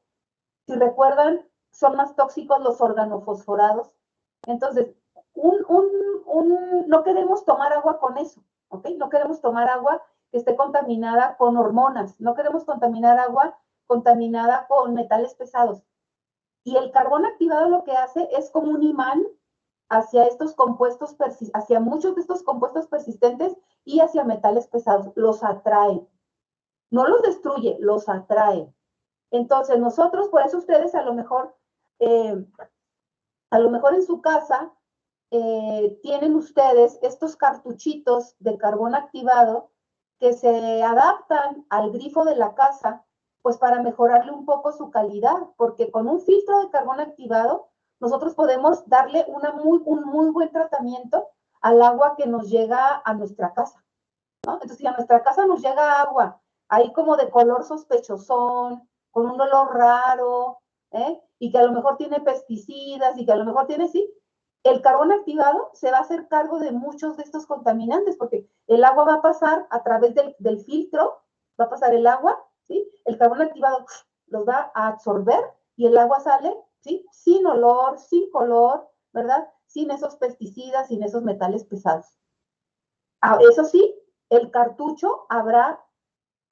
Si recuerdan, son más tóxicos los organofosforados. Entonces, no queremos tomar agua con eso, ¿ok? No queremos tomar agua que esté contaminada con hormonas, no queremos contaminar agua contaminada con metales pesados. Y el carbón activado lo que hace es como un imán hacia estos compuestos, hacia muchos de estos compuestos persistentes y hacia metales pesados. Los atrae. No los destruye, los atrae. Entonces, nosotros, por eso ustedes eh, a lo mejor en su casa, tienen ustedes estos cartuchitos de carbón activado que se adaptan al grifo de la casa, pues para mejorarle un poco su calidad, porque con un filtro de carbón activado, nosotros podemos darle un muy buen tratamiento al agua que nos llega a nuestra casa, ¿no? Entonces, si a nuestra casa nos llega agua ahí como de color sospechosón, con un olor raro, y que a lo mejor tiene pesticidas y que a lo mejor tiene, sí, el carbón activado se va a hacer cargo de muchos de estos contaminantes, porque el agua va a pasar a través del filtro, va a pasar el agua, ¿sí? El carbón activado los va a absorber y el agua sale, ¿sí? Sin olor, sin color, ¿verdad? Sin esos pesticidas, sin esos metales pesados. Eso sí, el cartucho habrá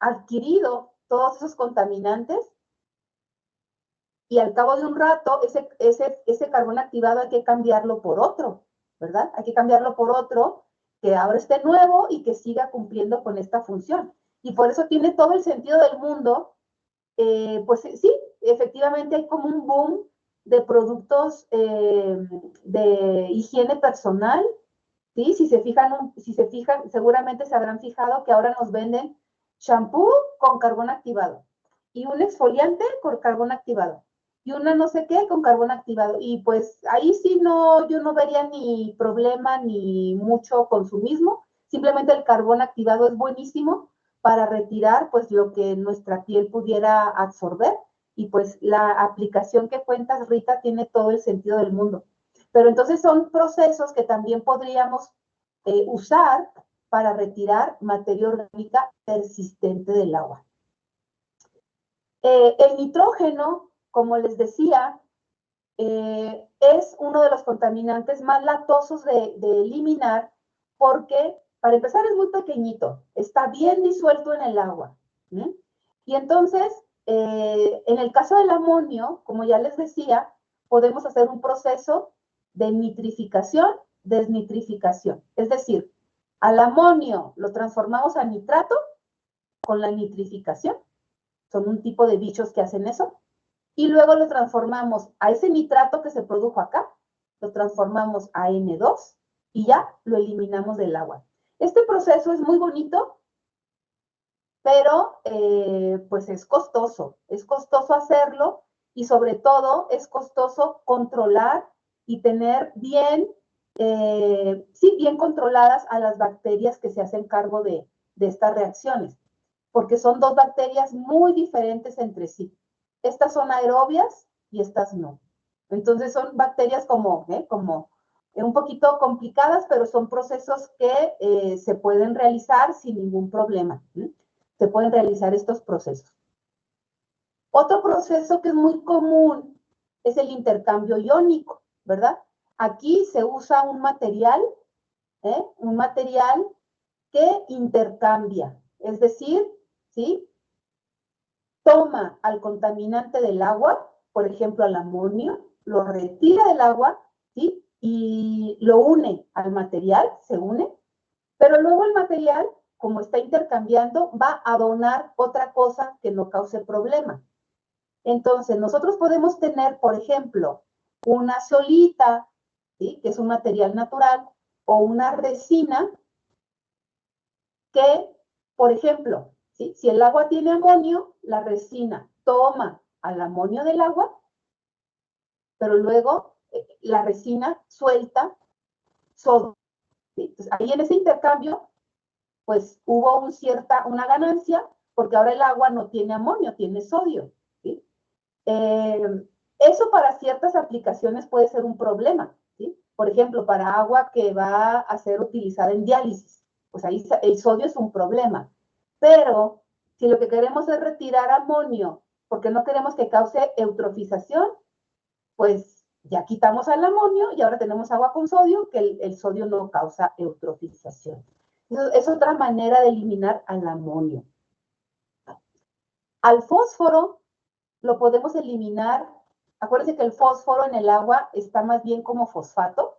adquirido todos esos contaminantes y al cabo de un rato ese carbón activado hay que cambiarlo por otro, ¿verdad? Hay que cambiarlo por otro que ahora esté nuevo y que siga cumpliendo con esta función. Y por eso tiene todo el sentido del mundo, pues sí, efectivamente hay como un boom de productos de higiene personal, ¿sí? Si se fijan, seguramente se habrán fijado que ahora nos venden shampoo con carbón activado y un exfoliante con carbón activado y una no sé qué con carbón activado. Y pues ahí sí yo no vería ni problema ni mucho consumismo. Simplemente el carbón activado es buenísimo para retirar pues lo que nuestra piel pudiera absorber. Y pues la aplicación que cuentas, Rita, tiene todo el sentido del mundo. Pero entonces son procesos que también podríamos usar para retirar materia orgánica persistente del agua. El nitrógeno, como les decía, es uno de los contaminantes más latosos de eliminar porque, para empezar, es muy pequeñito, está bien disuelto en el agua. ¿Sí? Y entonces, en el caso del amonio, como ya les decía, podemos hacer un proceso de nitrificación, desnitrificación. Es decir, al amonio lo transformamos a nitrato con la nitrificación. Son un tipo de bichos que hacen eso. Y luego lo transformamos a ese nitrato que se produjo acá, lo transformamos a N2 y ya lo eliminamos del agua. Este proceso es muy bonito, pero pues es costoso hacerlo y sobre todo es costoso controlar y tener bien, sí, bien controladas a las bacterias que se hacen cargo de estas reacciones, porque son dos bacterias muy diferentes entre sí. Estas son aerobias y estas no. Entonces son bacterias como un poquito complicadas, pero son procesos que se pueden realizar sin ningún problema. Se pueden realizar estos procesos. Otro proceso que es muy común es el intercambio iónico, ¿verdad? Aquí se usa un material que intercambia, es decir, ¿sí? Toma al contaminante del agua, por ejemplo al amonio, lo retira del agua, ¿sí? Y lo une al material, se une, pero luego el material, como está intercambiando, va a donar otra cosa que no cause problema. Entonces, nosotros podemos tener, por ejemplo, una zeolita, ¿sí? Que es un material natural, o una resina que, por ejemplo, ¿sí? Si el agua tiene amonio, la resina toma al amonio del agua, pero luego la resina suelta sodio. ¿Sí? Entonces, ahí en ese intercambio, pues hubo una ganancia, porque ahora el agua no tiene amonio, tiene sodio. ¿Sí? Eso para ciertas aplicaciones puede ser un problema. ¿Sí? Por ejemplo, para agua que va a ser utilizada en diálisis, pues ahí el sodio es un problema. Pero si lo que queremos es retirar amonio, porque no queremos que cause eutrofización, pues ya quitamos al amonio y ahora tenemos agua con sodio, que el sodio no causa eutrofización. Eso es otra manera de eliminar al amonio. Al fósforo lo podemos eliminar. Acuérdense que el fósforo en el agua está más bien como fosfato.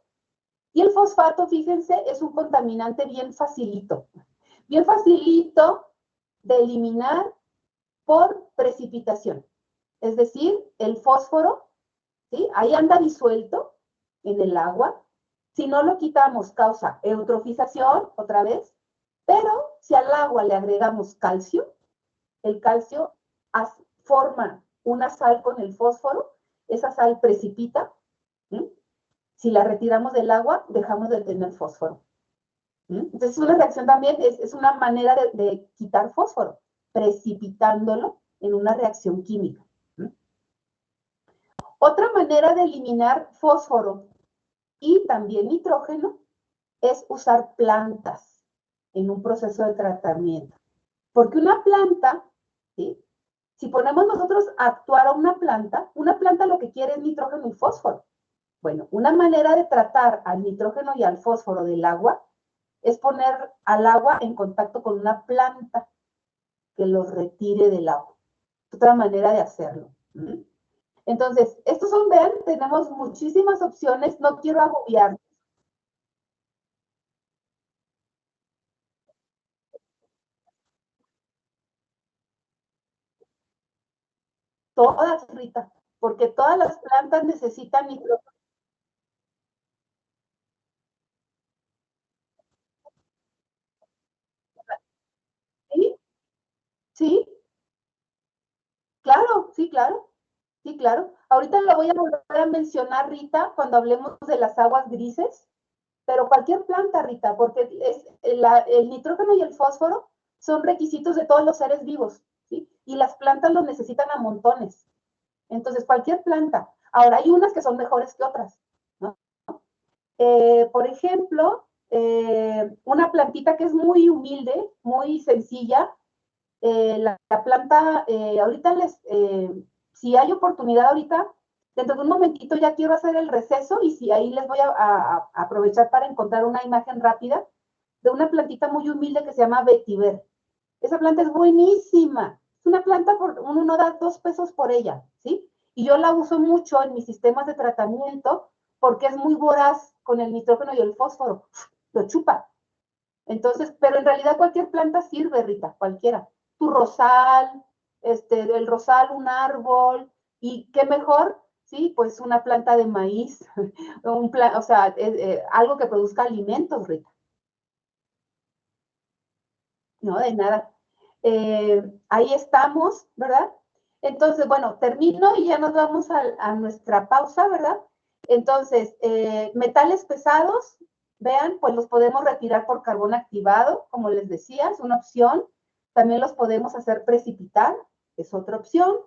Y el fosfato, fíjense, es un contaminante bien facilito de eliminar por precipitación. Es decir, el fósforo, ¿sí? Ahí anda disuelto en el agua. Si no lo quitamos, causa eutrofización otra vez. Pero si al agua le agregamos calcio, el calcio forma una sal con el fósforo, esa sal precipita. ¿Sí? Si la retiramos del agua, dejamos de tener fósforo. ¿Sí? Entonces, una reacción también es una manera de quitar fósforo, precipitándolo en una reacción química. ¿Sí? Otra manera de eliminar fósforo y también nitrógeno es usar plantas en un proceso de tratamiento. Porque una planta, ¿sí? Si ponemos nosotros a actuar a una planta lo que quiere es nitrógeno y fósforo. Bueno, una manera de tratar al nitrógeno y al fósforo del agua es poner al agua en contacto con una planta que los retire del agua. Otra manera de hacerlo. Entonces, estos son, vean, tenemos muchísimas opciones, no quiero agobiar. Todas, Rita, porque todas las plantas necesitan nitrógeno. ¿Sí? ¿Sí? Claro, sí, claro. Sí, claro. Ahorita lo voy a volver a mencionar, Rita, cuando hablemos de las aguas grises, pero cualquier planta, Rita, porque el nitrógeno y el fósforo son requisitos de todos los seres vivos, ¿sí? Y las plantas los necesitan a montones. Entonces, cualquier planta. Ahora, hay unas que son mejores que otras, ¿no? Por ejemplo, una plantita que es muy humilde, muy sencilla, la planta, ahorita si hay oportunidad ahorita, dentro de un momentito ya quiero hacer el receso y si ahí les voy a aprovechar para encontrar una imagen rápida de una plantita muy humilde que se llama vetiver. Esa planta es buenísima. Es una planta, uno no da 2 pesos por ella, ¿sí? Y yo la uso mucho en mis sistemas de tratamiento porque es muy voraz con el nitrógeno y el fósforo. Lo chupa. Entonces, pero en realidad cualquier planta sirve, Rita, cualquiera. Tu rosal, el rosal, un árbol, y qué mejor, sí, pues una planta de maíz, o sea, algo que produzca alimentos, Rita. No, de nada. Ahí estamos, ¿verdad? Entonces, bueno, termino y ya nos vamos a nuestra pausa, ¿verdad? Entonces, metales pesados, vean, pues los podemos retirar por carbón activado, como les decía, es una opción. También los podemos hacer precipitar, es otra opción.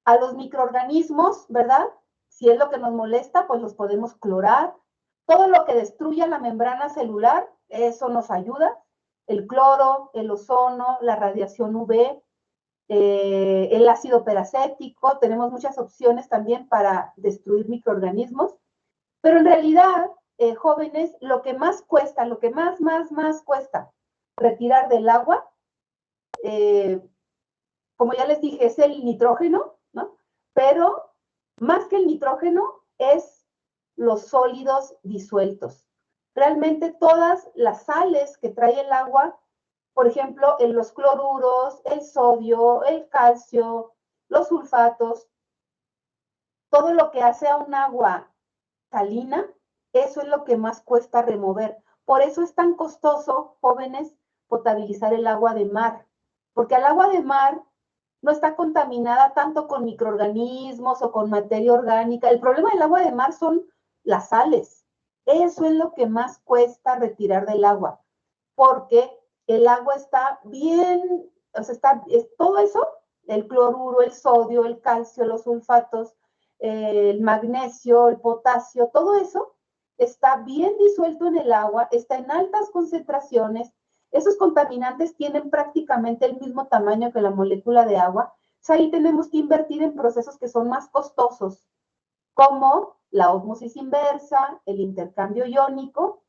A los microorganismos, ¿verdad? Si es lo que nos molesta, pues los podemos clorar. Todo lo que destruya la membrana celular, eso nos ayuda. El cloro, el ozono, la radiación UV, el ácido peracético, tenemos muchas opciones también para destruir microorganismos, pero en realidad, jóvenes, lo que más cuesta, lo que más cuesta retirar del agua, eh, como ya les dije, es el nitrógeno, ¿no? Pero más que el nitrógeno es los sólidos disueltos. Realmente todas las sales que trae el agua, por ejemplo, en los cloruros, el sodio, el calcio, los sulfatos, todo lo que hace a un agua salina, eso es lo que más cuesta remover. Por eso es tan costoso, jóvenes, potabilizar el agua de mar, porque el agua de mar no está contaminada tanto con microorganismos o con materia orgánica. El problema del agua de mar son las sales. Eso es lo que más cuesta retirar del agua, porque el agua está bien, o sea, todo eso, el cloruro, el sodio, el calcio, los sulfatos, el magnesio, el potasio, todo eso está bien disuelto en el agua, está en altas concentraciones. Esos contaminantes tienen prácticamente el mismo tamaño que la molécula de agua. O sea, ahí tenemos que invertir en procesos que son más costosos, como la ósmosis inversa, el intercambio iónico,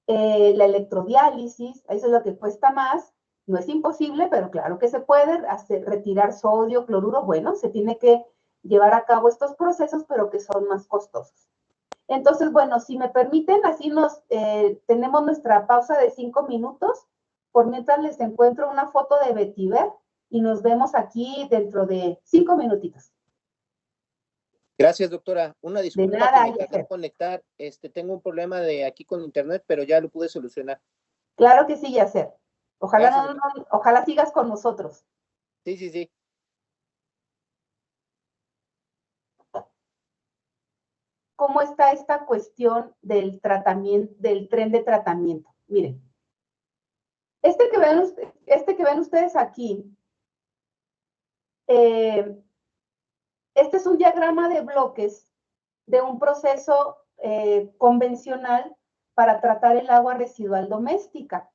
la electrodiálisis, eso es lo que cuesta más. No es imposible, pero claro que se puede retirar sodio, cloruro. Bueno, se tiene que llevar a cabo estos procesos, pero que son más costosos. Entonces, bueno, si me permiten, así tenemos nuestra pausa de 5 minutos. Por mientras les encuentro una foto de vetiver y nos vemos aquí dentro de 5 minutitos. Gracias, doctora. Una disculpa de nada, que me tardé en conectar. Tengo un problema de aquí con internet, pero ya lo pude solucionar. Claro que sí, Yacer. Ojalá, ojalá sigas con nosotros. Sí, sí, sí. ¿Cómo está esta cuestión del tratamiento, del tren de tratamiento? Miren, este que ven ustedes aquí, Este es un diagrama de bloques de un proceso convencional para tratar el agua residual doméstica.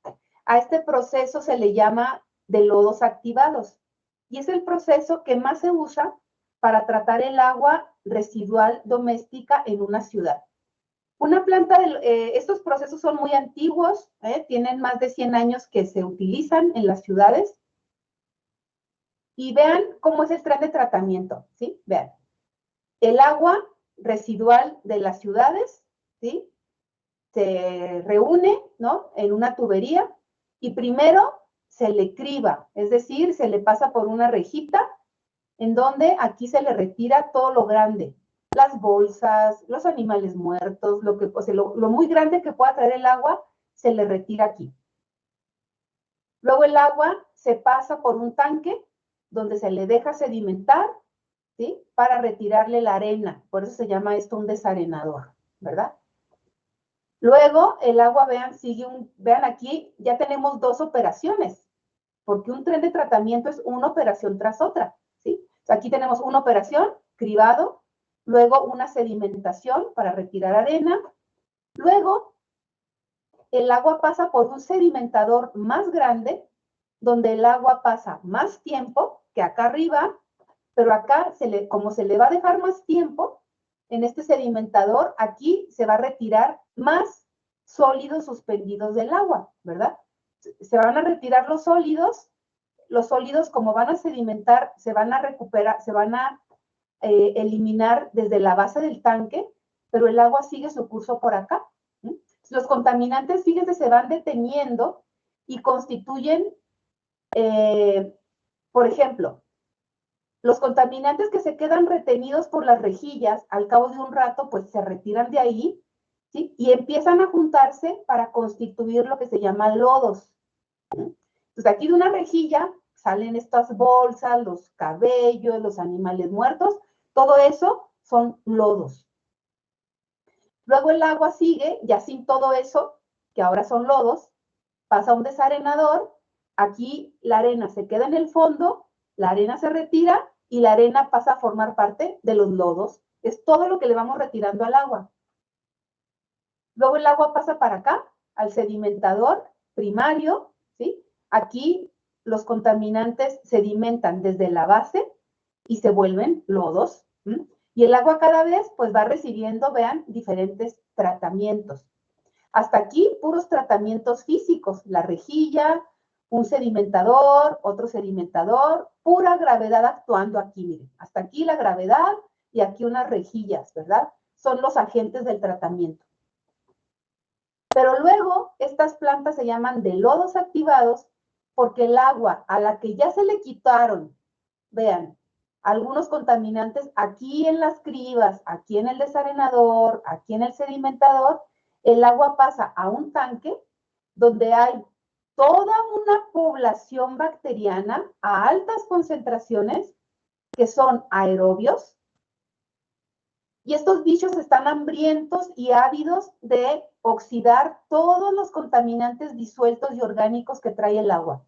A este proceso se le llama de lodos activados y es el proceso que más se usa para tratar el agua residual doméstica en una ciudad. Una planta estos procesos son muy antiguos, tienen más de 100 años que se utilizan en las ciudades. Y vean cómo es el tren de tratamiento, ¿sí? Vean. El agua residual de las ciudades, ¿sí? Se reúne, ¿no? En una tubería y primero se le criba, es decir, se le pasa por una rejita en donde aquí se le retira todo lo grande, las bolsas, los animales muertos, lo muy grande que pueda traer el agua, se le retira aquí. Luego el agua se pasa por un tanque donde se le deja sedimentar, ¿sí? Para retirarle la arena. Por eso se llama esto un desarenador, ¿verdad? Luego el agua, vean, vean aquí, ya tenemos dos operaciones, porque un tren de tratamiento es una operación tras otra, ¿sí? O sea, aquí tenemos una operación, cribado, luego una sedimentación para retirar arena, luego el agua pasa por un sedimentador más grande, donde el agua pasa más tiempo que acá arriba, pero acá, como se le va a dejar más tiempo, en este sedimentador, aquí se va a retirar más sólidos suspendidos del agua, ¿verdad? Se van a retirar los sólidos como van a sedimentar, se van a recuperar, se van a eliminar desde la base del tanque, pero el agua sigue su curso por acá. Los contaminantes, fíjense, se van deteniendo y constituyen, por ejemplo, los contaminantes que se quedan retenidos por las rejillas, al cabo de un rato, pues se retiran de ahí, ¿sí? Y empiezan a juntarse para constituir lo que se llama lodos. Entonces, aquí de una rejilla salen estas bolsas, los cabellos, los animales muertos, todo eso son lodos. Luego el agua sigue, ya sin todo eso, que ahora son lodos, pasa a un desarenador, aquí la arena se queda en el fondo, la arena se retira y la arena pasa a formar parte de los lodos. Es todo lo que le vamos retirando al agua. Luego el agua pasa para acá, al sedimentador primario, ¿sí? Aquí los contaminantes sedimentan desde la base y se vuelven lodos. Y el agua cada vez pues va recibiendo, vean, diferentes tratamientos. Hasta aquí puros tratamientos físicos, la rejilla, un sedimentador, otro sedimentador, pura gravedad actuando aquí, miren. Hasta aquí la gravedad y aquí unas rejillas, ¿verdad? Son los agentes del tratamiento. Pero luego estas plantas se llaman de lodos activados porque el agua a la que ya se le quitaron, vean, algunos contaminantes aquí en las cribas, aquí en el desarenador, aquí en el sedimentador, el agua pasa a un tanque donde hay toda una población bacteriana a altas concentraciones que son aerobios. Y estos bichos están hambrientos y ávidos de oxidar todos los contaminantes disueltos y orgánicos que trae el agua,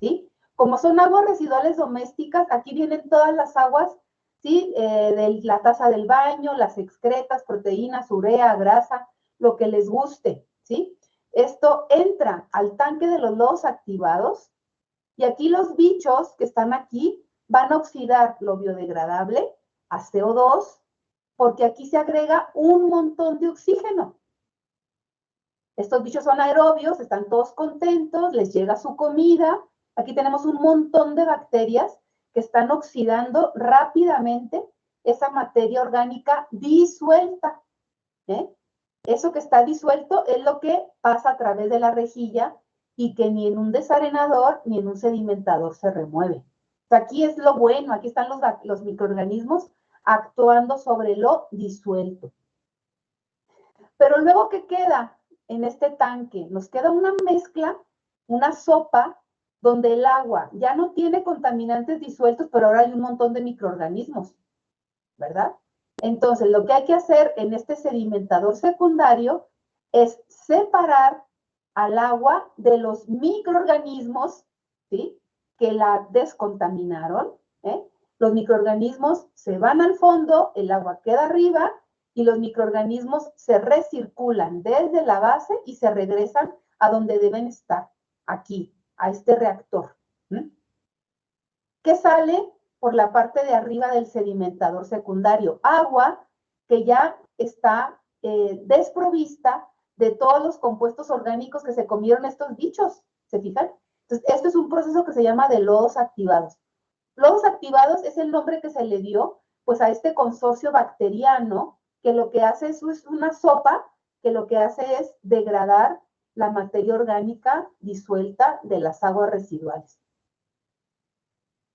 ¿sí? Como son aguas residuales domésticas, aquí vienen todas las aguas, ¿sí? De la taza del baño, las excretas, proteínas, urea, grasa, lo que les guste, ¿sí? Esto entra al tanque de los lodos activados y aquí los bichos que están aquí van a oxidar lo biodegradable a CO2, porque aquí se agrega un montón de oxígeno. Estos bichos son aerobios, están todos contentos, les llega su comida. Aquí tenemos un montón de bacterias que están oxidando rápidamente esa materia orgánica disuelta. Eso que está disuelto es lo que pasa a través de la rejilla y que ni en un desarenador ni en un sedimentador se remueve. O sea, aquí es lo bueno, aquí están los microorganismos actuando sobre lo disuelto. Pero luego, ¿qué queda en este tanque? Nos queda una mezcla, una sopa, donde el agua ya no tiene contaminantes disueltos, pero ahora hay un montón de microorganismos, ¿verdad? Entonces, lo que hay que hacer en este sedimentador secundario es separar al agua de los microorganismos, ¿sí? Que la descontaminaron, Los microorganismos se van al fondo, el agua queda arriba y los microorganismos se recirculan desde la base y se regresan a donde deben estar, aquí, a este reactor. ¿Qué sale por la parte de arriba del sedimentador secundario? Agua que ya está desprovista de todos los compuestos orgánicos que se comieron estos bichos, ¿se fijan? Entonces, esto es un proceso que se llama de lodos activados. Lodos activados es el nombre que se le dio pues a este consorcio bacteriano que lo que hace es una sopa que lo que hace es degradar la materia orgánica disuelta de las aguas residuales.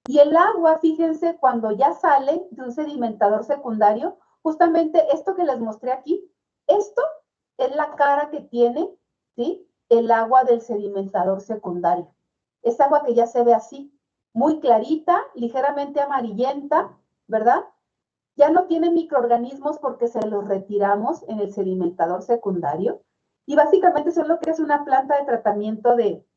Y el agua, fíjense, cuando ya sale de un sedimentador secundario, justamente esto que les mostré aquí, esto es la cara que tiene, ¿sí?, el agua del sedimentador secundario. Es agua que ya se ve así, muy clarita, ligeramente amarillenta, ¿verdad? Ya no tiene microorganismos porque se los retiramos en el sedimentador secundario. Y básicamente eso es lo que es una planta de tratamiento de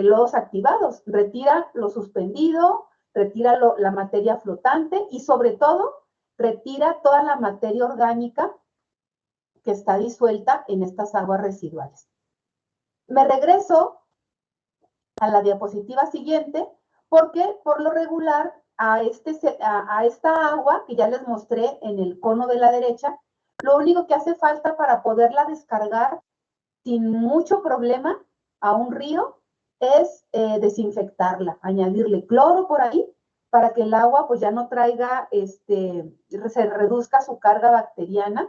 lodos activados. Retira lo suspendido, retira la materia flotante y sobre todo retira toda la materia orgánica que está disuelta en estas aguas residuales. Me regreso a la diapositiva siguiente porque por lo regular a esta agua que ya les mostré en el cono de la derecha, lo único que hace falta para poderla descargar sin mucho problema a un río es desinfectarla, añadirle cloro por ahí para que el agua pues ya no traiga, se reduzca su carga bacteriana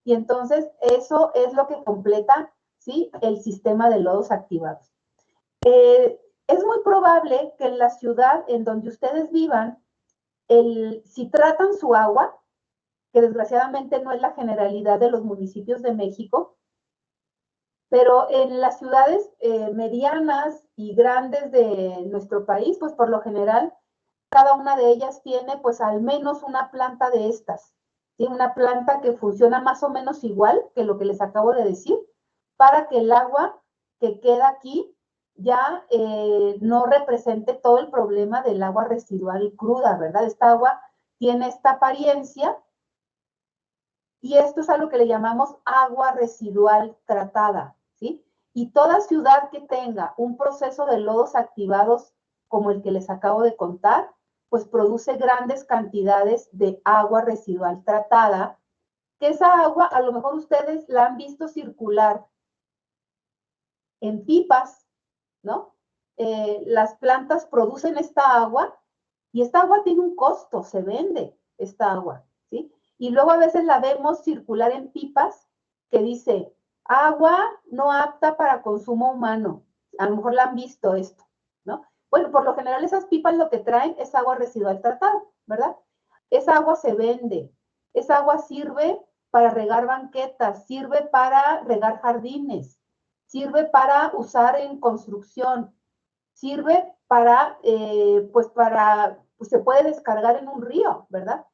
y entonces eso es lo que completa, ¿sí?, el sistema de lodos activados. Es muy probable que en la ciudad en donde ustedes vivan, si tratan su agua, que desgraciadamente no es la generalidad de los municipios de México, pero en las ciudades medianas y grandes de nuestro país, pues por lo general, cada una de ellas tiene pues al menos una planta de estas, ¿sí? Una planta que funciona más o menos igual que lo que les acabo de decir, para que el agua que queda aquí ya no represente todo el problema del agua residual cruda, ¿verdad? Esta agua tiene esta apariencia y esto es a lo que le llamamos agua residual tratada, ¿sí? Y toda ciudad que tenga un proceso de lodos activados como el que les acabo de contar, pues produce grandes cantidades de agua residual tratada, que esa agua a lo mejor ustedes la han visto circular en pipas, ¿no? Las plantas producen esta agua y esta agua tiene un costo, se vende esta agua, ¿sí? Y luego a veces la vemos circular en pipas que dice, agua no apta para consumo humano. A lo mejor la han visto esto, ¿no? Bueno, por lo general esas pipas lo que traen es agua residual tratada, ¿verdad? Esa agua se vende, esa agua sirve para regar banquetas, sirve para regar jardines, sirve para usar en construcción, sirve para, pues se puede descargar en un río, ¿verdad?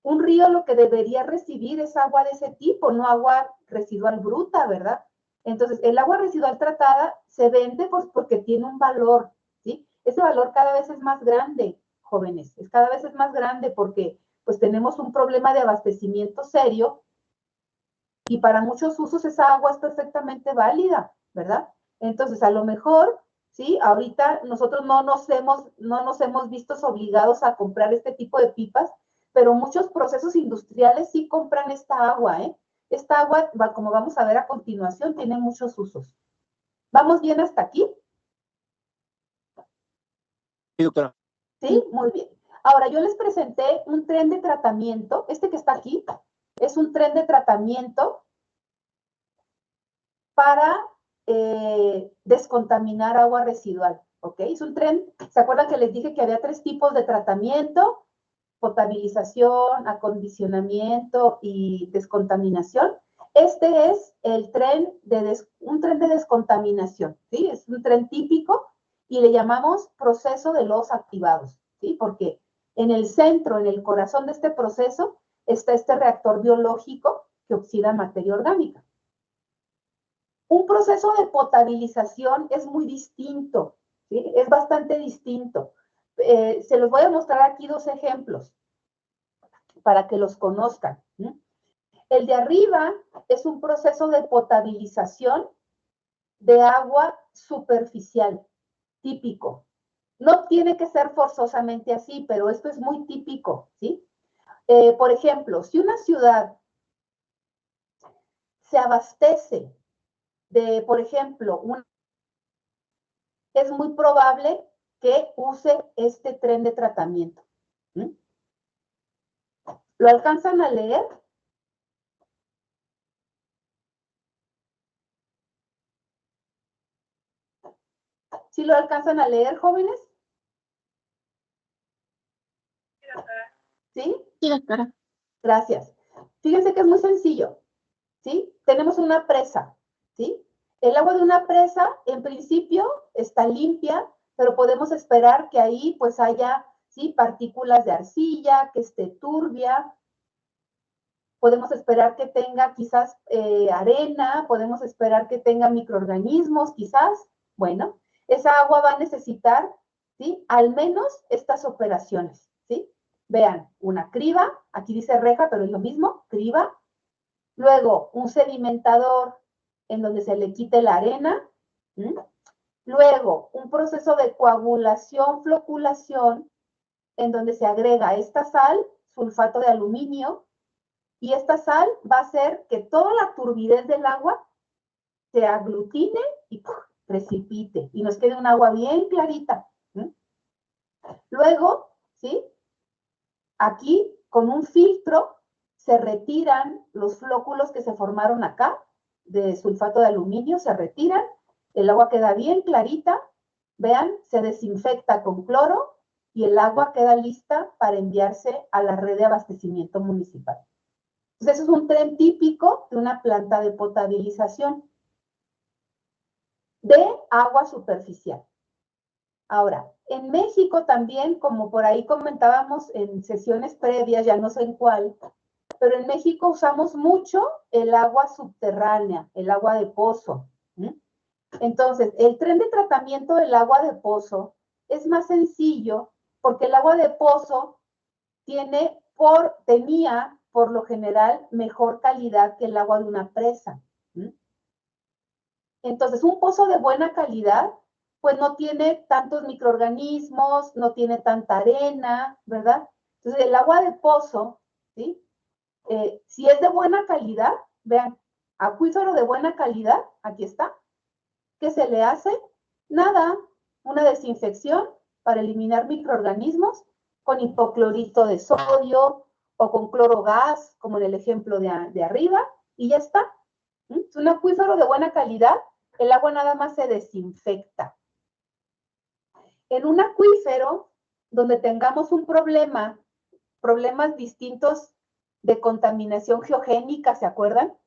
Un río lo que debería recibir es agua de ese tipo, no agua residual bruta, ¿verdad? Entonces, el agua residual tratada se vende pues porque tiene un valor, ¿sí? Ese valor cada vez es más grande, jóvenes, cada vez es más grande porque pues tenemos un problema de abastecimiento serio y para muchos usos esa agua es perfectamente válida, ¿verdad? Entonces, a lo mejor, ¿sí? Ahorita nosotros no nos hemos visto obligados a comprar este tipo de pipas, pero muchos procesos industriales sí compran esta agua, ¿eh? Esta agua, como vamos a ver a continuación, tiene muchos usos. ¿Vamos bien hasta aquí? Sí, doctora. Sí, muy bien. Ahora, yo les presenté un tren de tratamiento, este que está aquí, es un tren de tratamiento para descontaminar agua residual, ¿ok? Es un tren, ¿se acuerdan que les dije que había 3 tipos de tratamiento? Potabilización, acondicionamiento y descontaminación. Este es el tren un tren de descontaminación, ¿sí? Es un tren típico y le llamamos proceso de lodos activados, ¿sí? Porque en el centro, en el corazón de este proceso, está este reactor biológico que oxida materia orgánica. Un proceso de potabilización es muy distinto, ¿sí? Es bastante distinto. Se los voy a mostrar aquí 2 ejemplos para que los conozcan. El de arriba es un proceso de potabilización de agua superficial, típico. No tiene que ser forzosamente así, pero esto es muy típico, ¿sí? Por ejemplo, si una ciudad se abastece de, por ejemplo, es muy probable que use este tren de tratamiento. ¿Lo alcanzan a leer? ¿Sí lo alcanzan a leer, jóvenes? ¿Sí? Sí, doctora. Gracias. Fíjense que es muy sencillo, ¿sí? Tenemos una presa, ¿sí? El agua de una presa, en principio, está limpia, pero podemos esperar que ahí, pues, haya, ¿sí? Partículas de arcilla, que esté turbia. Podemos esperar que tenga, quizás, arena, podemos esperar que tenga microorganismos, quizás. Bueno, esa agua va a necesitar, ¿sí? Al menos estas operaciones, ¿sí? Vean, una criba, aquí dice reja, pero es lo mismo, criba. Luego, un sedimentador en donde se le quite la arena. Luego, un proceso de coagulación, floculación, en donde se agrega esta sal, sulfato de aluminio, y esta sal va a hacer que toda la turbidez del agua se aglutine y precipite, y nos quede un agua bien clarita. Luego, ¿sí? Aquí, con un filtro, se retiran los flóculos que se formaron acá, de sulfato de aluminio, se retiran, el agua queda bien clarita, vean, se desinfecta con cloro y el agua queda lista para enviarse a la red de abastecimiento municipal. Entonces, eso es un tren típico de una planta de potabilización de agua superficial. Ahora, en México también, como por ahí comentábamos en sesiones previas, ya no sé en cuál, pero en México usamos mucho el agua subterránea, el agua de pozo. Entonces, el tren de tratamiento del agua de pozo es más sencillo porque el agua de pozo tenía, por lo general, mejor calidad que el agua de una presa. Entonces, un pozo de buena calidad, pues no tiene tantos microorganismos, no tiene tanta arena, ¿verdad? Entonces, el agua de pozo, ¿sí? Si es de buena calidad, vean, acuífero de buena calidad, aquí está. ¿Qué se le hace? Nada, una desinfección para eliminar microorganismos con hipoclorito de sodio o con cloro gas, como en el ejemplo de arriba, y ya está. Es un acuífero de buena calidad, el agua nada más se desinfecta. En un acuífero donde tengamos un problemas distintos de contaminación geogénica, ¿se acuerdan?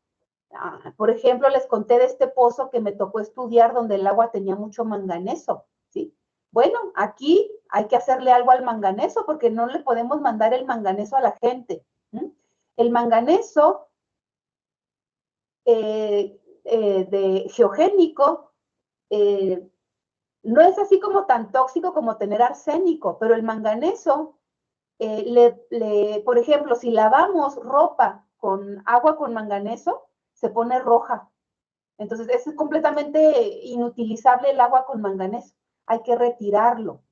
Por ejemplo, les conté de este pozo que me tocó estudiar donde el agua tenía mucho manganeso, ¿sí? Bueno, aquí hay que hacerle algo al manganeso porque no le podemos mandar el manganeso a la gente. El manganeso de geogénico no es así como tan tóxico como tener arsénico, pero el manganeso, por ejemplo, si lavamos ropa con agua con manganeso, se pone roja. Entonces, es completamente inutilizable el agua con manganeso. Hay que retirarlo.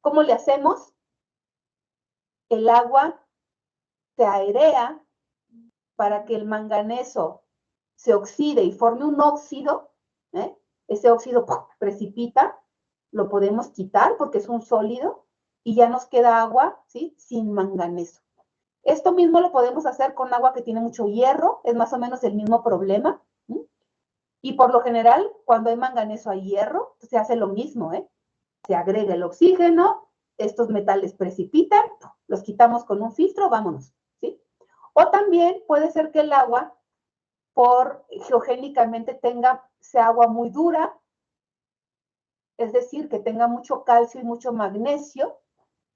¿Cómo le hacemos? El agua se airea para que el manganeso se oxide y forme un óxido. Ese óxido precipita, lo podemos quitar porque es un sólido y ya nos queda agua, ¿sí? Sin manganeso. Esto mismo lo podemos hacer con agua que tiene mucho hierro, es más o menos el mismo problema. Y por lo general, cuando hay manganeso hay hierro, se hace lo mismo, se agrega el oxígeno, estos metales precipitan, los quitamos con un filtro, vámonos, ¿sí? O también puede ser que el agua, geogénicamente sea agua muy dura, es decir, que tenga mucho calcio y mucho magnesio.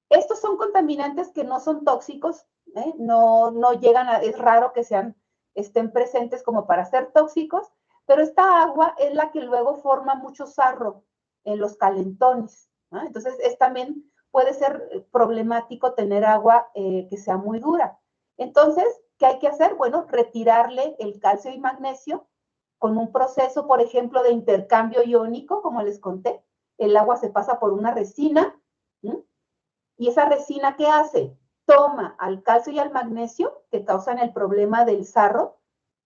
Estos son contaminantes que no son tóxicos, no llegan es raro que estén presentes como para ser tóxicos, pero esta agua es la que luego forma mucho sarro en los calentones, ¿no? Entonces es también puede ser problemático tener agua que sea muy dura. Entonces, ¿qué hay que hacer? Bueno, retirarle el calcio y magnesio con un proceso, por ejemplo, de intercambio iónico, como les conté. El agua se pasa por una resina, ¿sí? Y esa resina, ¿qué hace? Toma al calcio y al magnesio, que causan el problema del sarro,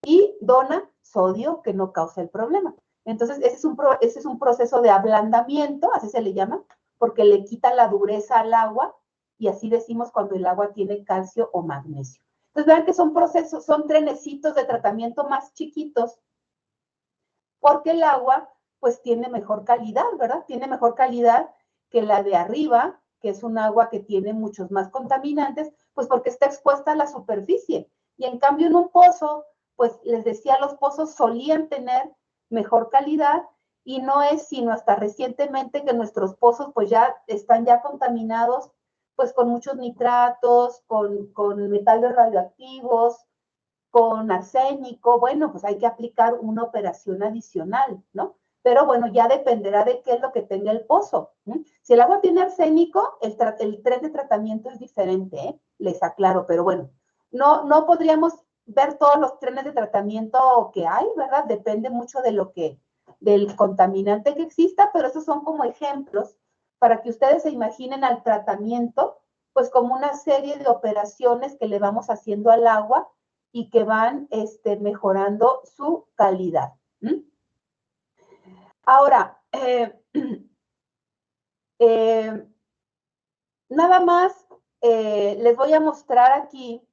y dona sodio, que no causa el problema. Entonces, ese es un proceso de ablandamiento, así se le llama, porque le quita la dureza al agua, y así decimos cuando el agua tiene calcio o magnesio. Entonces, vean que son procesos, son trenecitos de tratamiento más chiquitos, porque el agua, pues, tiene mejor calidad, ¿verdad? Tiene mejor calidad que la de arriba, que es un agua que tiene muchos más contaminantes, pues porque está expuesta a la superficie. Y en cambio en un pozo, pues les decía, los pozos solían tener mejor calidad y no es sino hasta recientemente que nuestros pozos pues ya están ya contaminados pues con muchos nitratos, con metales radioactivos, con arsénico. Bueno, pues hay que aplicar una operación adicional, ¿no? Pero bueno, ya dependerá de qué es lo que tenga el pozo. Si el agua tiene arsénico, el tren de tratamiento es diferente, ¿eh? Les aclaro, pero bueno, no podríamos ver todos los trenes de tratamiento que hay, ¿verdad? Depende mucho de del contaminante que exista, pero esos son como ejemplos para que ustedes se imaginen al tratamiento, pues como una serie de operaciones que le vamos haciendo al agua y que van mejorando su calidad. Ahora, nada más les voy a mostrar aquí.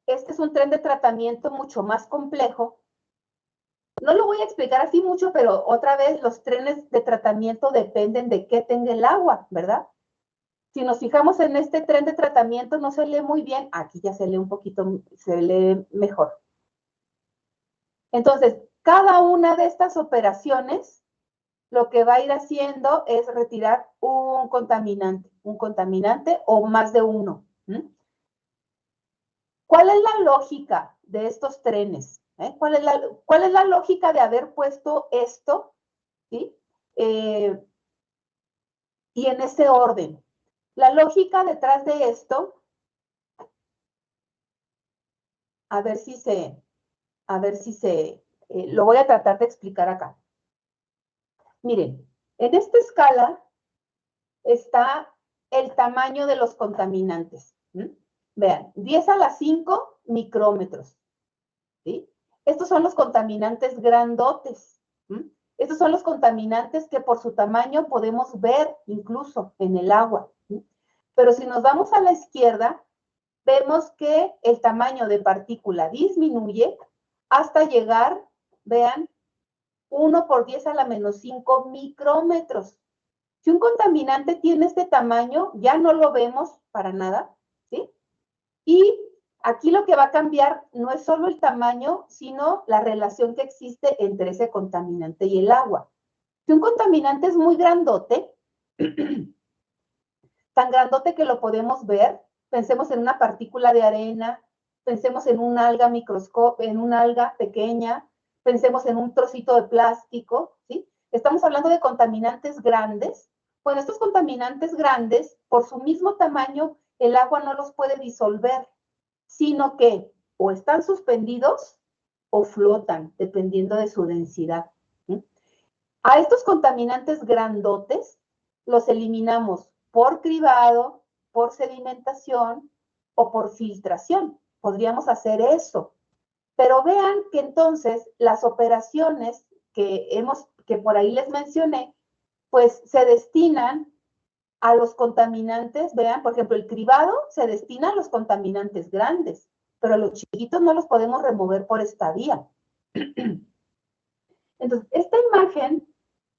Este es un tren de tratamiento mucho más complejo. No lo voy a explicar así mucho, pero otra vez los trenes de tratamiento dependen de qué tenga el agua, ¿verdad? Si nos fijamos en este tren de tratamiento, no se lee muy bien. Aquí ya se lee un poquito, se lee mejor. Entonces, cada una de estas operaciones, lo que va a ir haciendo es retirar un contaminante o más de uno. ¿Cuál es la lógica de estos trenes? ¿Cuál es la lógica de haber puesto esto? ¿Sí? Y en ese orden. La lógica detrás de esto, a ver si lo voy a tratar de explicar acá. Miren, en esta escala está el tamaño de los contaminantes. Vean, 10 a la 5 micrómetros. ¿Sí? Estos son los contaminantes grandotes. Estos son los contaminantes que por su tamaño podemos ver incluso en el agua. Pero si nos vamos a la izquierda, vemos que el tamaño de partícula disminuye hasta llegar, vean, 1 por 10 a la menos 5 micrómetros. Si un contaminante tiene este tamaño, ya no lo vemos para nada, ¿sí? Y aquí lo que va a cambiar no es solo el tamaño, sino la relación que existe entre ese contaminante y el agua. Si un contaminante es muy grandote, tan grandote que lo podemos ver, pensemos en una partícula de arena, pensemos en un alga en una alga pequeña, pensemos en un trocito de plástico, ¿sí? Estamos hablando de contaminantes grandes. Bueno, estos contaminantes grandes, por su mismo tamaño, el agua no los puede disolver, sino que o están suspendidos o flotan, dependiendo de su densidad. A estos contaminantes grandotes los eliminamos por cribado, por sedimentación o por filtración. Podríamos hacer eso. Pero vean que entonces las operaciones que por ahí les mencioné, pues se destinan a los contaminantes. Vean, por ejemplo, el cribado se destina a los contaminantes grandes, pero los chiquitos no los podemos remover por esta vía. Entonces, esta imagen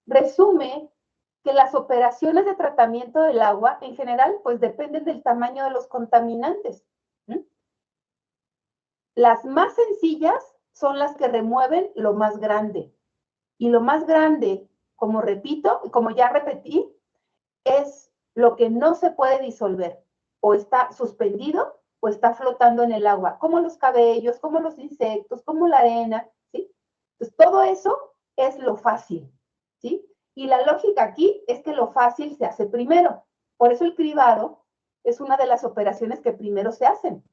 resume que las operaciones de tratamiento del agua, en general, pues dependen del tamaño de los contaminantes. Las más sencillas son las que remueven lo más grande. Y lo más grande, como repito, como ya repetí, es lo que no se puede disolver. O está suspendido o está flotando en el agua, como los cabellos, como los insectos, como la arena, ¿sí? Entonces, todo eso es lo fácil, ¿sí? Y la lógica aquí es que lo fácil se hace primero. Por eso el cribado es una de las operaciones que primero se hacen.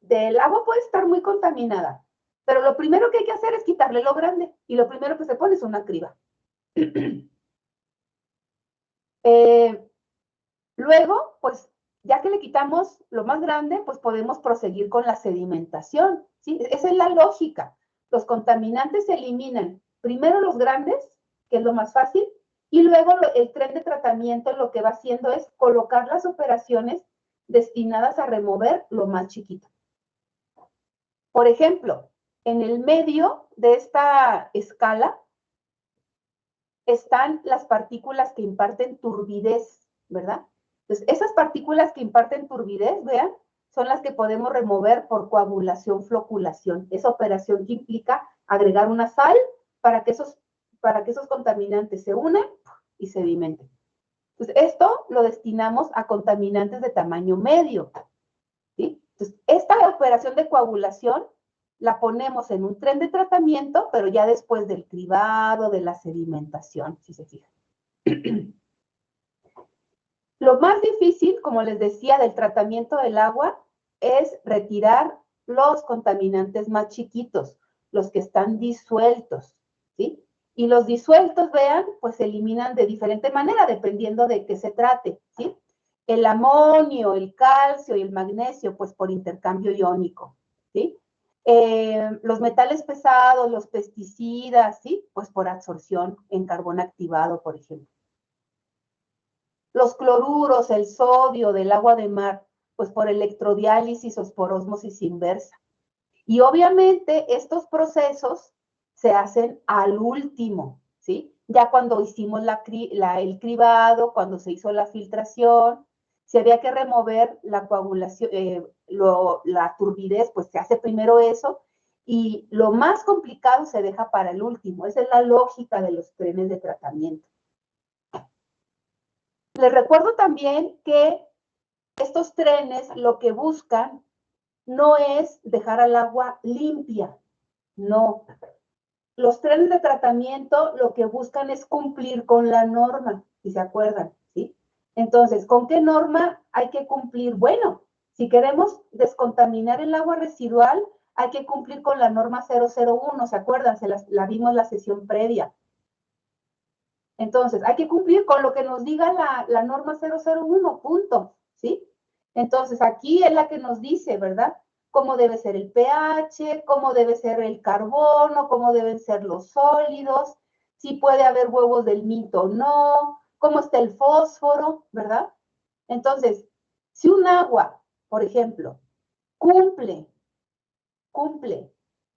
El agua puede estar muy contaminada, pero lo primero que hay que hacer es quitarle lo grande. Y lo primero que se pone es una criba. Luego, pues, ya que le quitamos lo más grande, pues podemos proseguir con la sedimentación, ¿sí? Esa es la lógica. Los contaminantes se eliminan primero los grandes, que es lo más fácil, y luego el tren de tratamiento lo que va haciendo es colocar las operaciones destinadas a remover lo más chiquito. Por ejemplo, en el medio de esta escala están las partículas que imparten turbidez, ¿verdad? Entonces, esas partículas que imparten turbidez, vean, son las que podemos remover por coagulación, floculación. Esa operación que implica agregar una sal para que esos contaminantes se unan y sedimenten. Entonces, esto lo destinamos a contaminantes de tamaño medio, ¿sí? Entonces, esta operación de coagulación la ponemos en un tren de tratamiento, pero ya después del cribado, de la sedimentación, si se fijan. Lo más difícil, como les decía, del tratamiento del agua es retirar los contaminantes más chiquitos, los que están disueltos, ¿sí? Y los disueltos, vean, pues se eliminan de diferente manera, dependiendo de qué se trate, ¿sí? El amonio, el calcio y el magnesio, pues por intercambio iónico, ¿sí? Los metales pesados, los pesticidas, ¿sí? Pues por absorción en carbón activado, por ejemplo. Los cloruros, el sodio del agua de mar, pues por electrodiálisis o por ósmosis inversa. Y obviamente estos procesos se hacen al último, ¿sí? Ya cuando hicimos el cribado, cuando se hizo la filtración, si había que remover la coagulación, la turbidez, pues se hace primero eso, y lo más complicado se deja para el último. Esa es la lógica de los trenes de tratamiento. Les recuerdo también que estos trenes lo que buscan no es dejar al agua limpia, no. Los trenes de tratamiento lo que buscan es cumplir con la norma, si se acuerdan, ¿sí? Entonces, ¿con qué norma hay que cumplir? Bueno, si queremos descontaminar el agua residual, hay que cumplir con la norma 001, ¿se acuerdan? La vimos la sesión previa. Entonces, hay que cumplir con lo que nos diga la norma 001, punto, ¿sí? Entonces, aquí es la que nos dice, ¿verdad? Cómo debe ser el pH, cómo debe ser el carbono, cómo deben ser los sólidos, si puede haber huevos del mito o no, cómo está el fósforo, ¿verdad? Entonces, si un agua, por ejemplo, cumple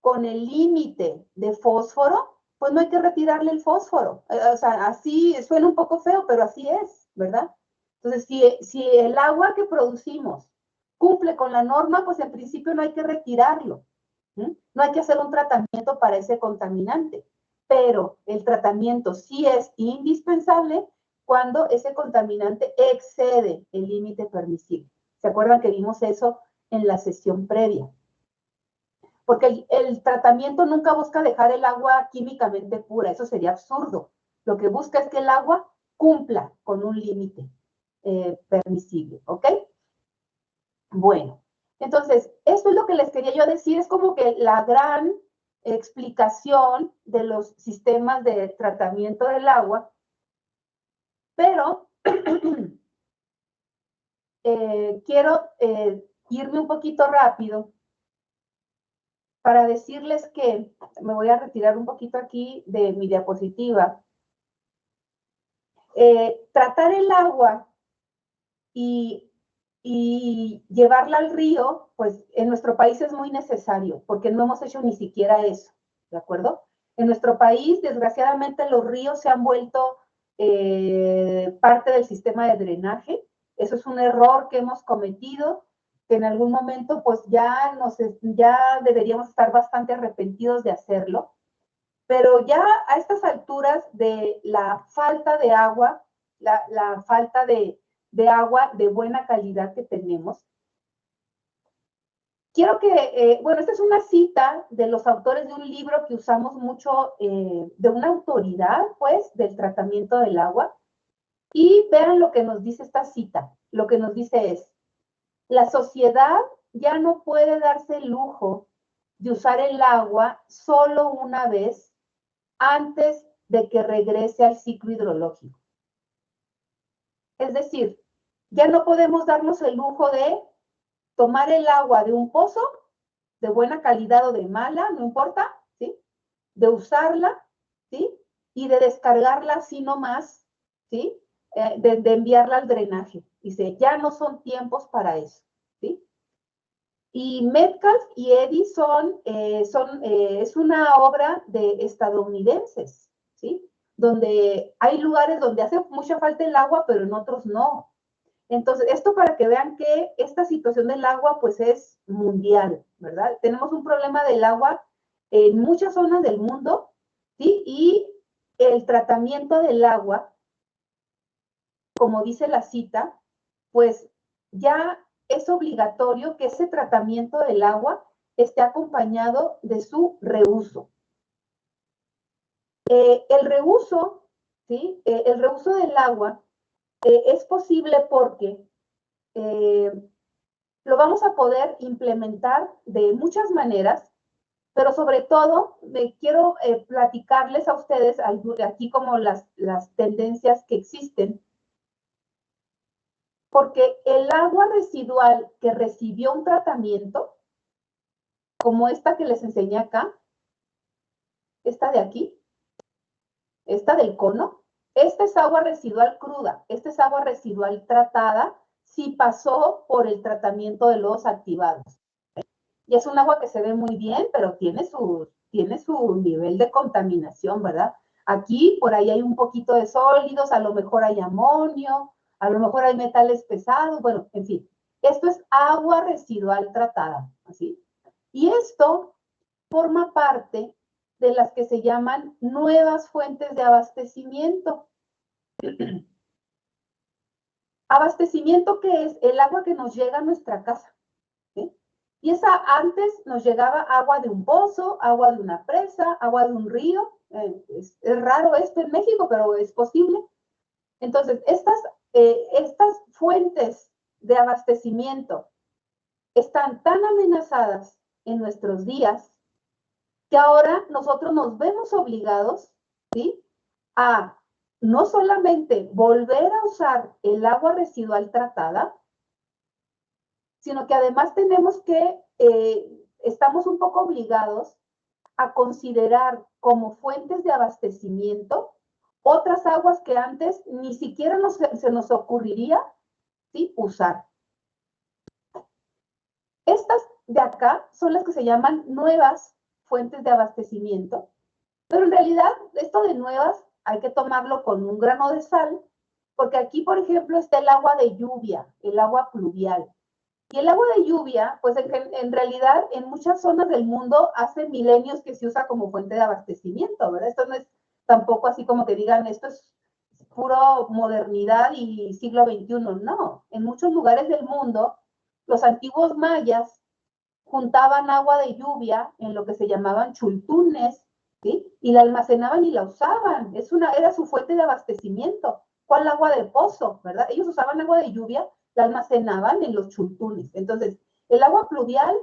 con el límite de fósforo, pues no hay que retirarle el fósforo. O sea, así suena un poco feo, pero así es, ¿verdad? Entonces, si el agua que producimos cumple con la norma, pues en principio no hay que retirarlo. No hay que hacer un tratamiento para ese contaminante, pero el tratamiento sí es indispensable cuando ese contaminante excede el límite permisible. ¿Se acuerdan que vimos eso en la sesión previa? Porque el tratamiento nunca busca dejar el agua químicamente pura, eso sería absurdo. Lo que busca es que el agua cumpla con un límite permisible, ¿ok? Bueno, entonces, esto es lo que les quería yo decir, es como que la gran explicación de los sistemas de tratamiento del agua, pero quiero irme un poquito rápido para decirles que me voy a retirar un poquito aquí de mi diapositiva. Tratar el agua y llevarla al río, pues en nuestro país es muy necesario, porque no hemos hecho ni siquiera eso, ¿de acuerdo? En nuestro país, desgraciadamente, los ríos se han vuelto parte del sistema de drenaje. Eso es un error que hemos cometido, que en algún momento pues ya deberíamos estar bastante arrepentidos de hacerlo, pero ya a estas alturas de la falta de agua, la falta de agua de buena calidad que tenemos, quiero que, bueno, esta es una cita de los autores de un libro que usamos mucho, de una autoridad, pues, del tratamiento del agua. Y vean lo que nos dice esta cita. Lo que nos dice es, la sociedad ya no puede darse el lujo de usar el agua solo una vez antes de que regrese al ciclo hidrológico. Es decir, ya no podemos darnos el lujo de tomar el agua de un pozo, de buena calidad o de mala, no importa, ¿sí? De usarla, ¿sí? Y de descargarla así nomás, ¿sí? De enviarla al drenaje. Dice, ya no son tiempos para eso, ¿sí? Y Metcalf y Eddy es una obra de estadounidenses, ¿sí? Donde hay lugares donde hace mucha falta el agua, pero en otros no. Entonces, esto para que vean que esta situación del agua, pues es mundial, ¿verdad? Tenemos un problema del agua en muchas zonas del mundo, ¿sí? Y el tratamiento del agua, como dice la cita, pues ya es obligatorio que ese tratamiento del agua esté acompañado de su reuso. El reuso, ¿sí? El reuso del agua es posible porque lo vamos a poder implementar de muchas maneras, pero sobre todo me quiero platicarles a ustedes aquí como las tendencias que existen, porque el agua residual que recibió un tratamiento, como esta que les enseñé acá, esta de aquí, esta del cono, esta es agua residual cruda, esta es agua residual tratada si pasó por el tratamiento de lodos activados. Y es un agua que se ve muy bien, pero tiene su nivel de contaminación, ¿verdad? Aquí, por ahí hay un poquito de sólidos, a lo mejor hay amonio, a lo mejor hay metales pesados, bueno, en fin. Esto es agua residual tratada, ¿así? Y esto forma parte de las que se llaman nuevas fuentes de abastecimiento. Abastecimiento que es el agua que nos llega a nuestra casa. Y esa antes nos llegaba agua de un pozo, agua de una presa, agua de un río. Es raro esto en México, pero es posible. Entonces, estas fuentes de abastecimiento están tan amenazadas en nuestros días que ahora nosotros nos vemos obligados, ¿sí?, a no solamente volver a usar el agua residual tratada, sino que además tenemos que, estamos un poco obligados a considerar como fuentes de abastecimiento otras aguas que antes ni siquiera se nos ocurriría, ¿sí?, usar. Estas de acá son las que se llaman nuevas fuentes de abastecimiento, pero en realidad esto de nuevas hay que tomarlo con un grano de sal, porque aquí, por ejemplo, está el agua de lluvia, el agua pluvial. Y el agua de lluvia, pues en realidad en muchas zonas del mundo hace milenios que se usa como fuente de abastecimiento, ¿verdad? Esto no es tampoco así como que digan, esto es puro modernidad y siglo XXI, no. En muchos lugares del mundo, los antiguos mayas juntaban agua de lluvia en lo que se llamaban chultunes, ¿sí? Y la almacenaban y la usaban. Era su fuente de abastecimiento. ¿Cuál agua de pozo, verdad? Ellos usaban agua de lluvia, la almacenaban en los chultunes. Entonces, el agua pluvial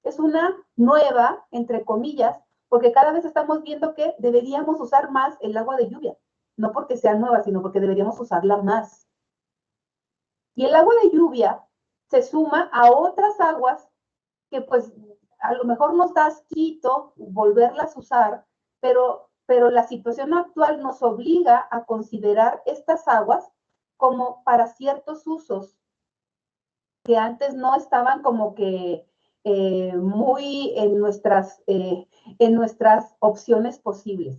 es una nueva, entre comillas, porque cada vez estamos viendo que deberíamos usar más el agua de lluvia. No porque sea nueva, sino porque deberíamos usarla más. Y el agua de lluvia se suma a otras aguas que pues a lo mejor nos da asquito volverlas a usar, pero la situación actual nos obliga a considerar estas aguas como para ciertos usos que antes no estaban como que muy en nuestras opciones posibles.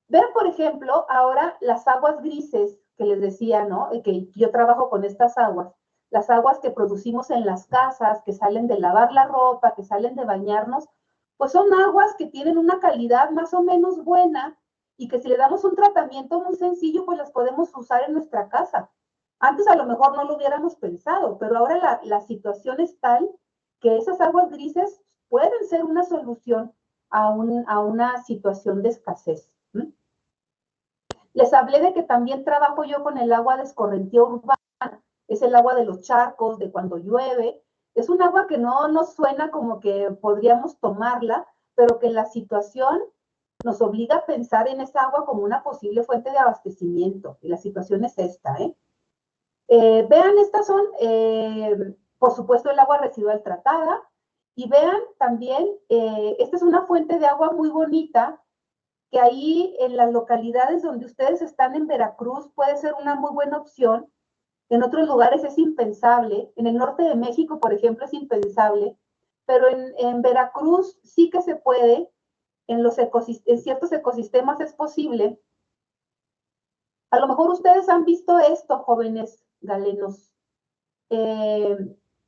Vean, por ejemplo, ahora las aguas grises que les decía, ¿no? Que yo trabajo con estas aguas. Las aguas que producimos en las casas, que salen de lavar la ropa, que salen de bañarnos, pues son aguas que tienen una calidad más o menos buena y que si le damos un tratamiento muy sencillo, pues las podemos usar en nuestra casa. Antes a lo mejor no lo hubiéramos pensado, pero ahora la situación es tal que esas aguas grises pueden ser una solución a una situación de escasez. Les hablé de que también trabajo yo con el agua de escorrentía urbana, es el agua de los charcos, de cuando llueve. Es un agua que no nos suena como que podríamos tomarla, pero que la situación nos obliga a pensar en esa agua como una posible fuente de abastecimiento. Y la situación es esta, vean, estas son, por supuesto, el agua residual tratada. Y vean también, esta es una fuente de agua muy bonita, que ahí en las localidades donde ustedes están en Veracruz puede ser una muy buena opción. En otros lugares es impensable. En el norte de México, por ejemplo, es impensable. Pero en Veracruz sí que se puede. En ciertos ecosistemas es posible. A lo mejor ustedes han visto esto, jóvenes galenos.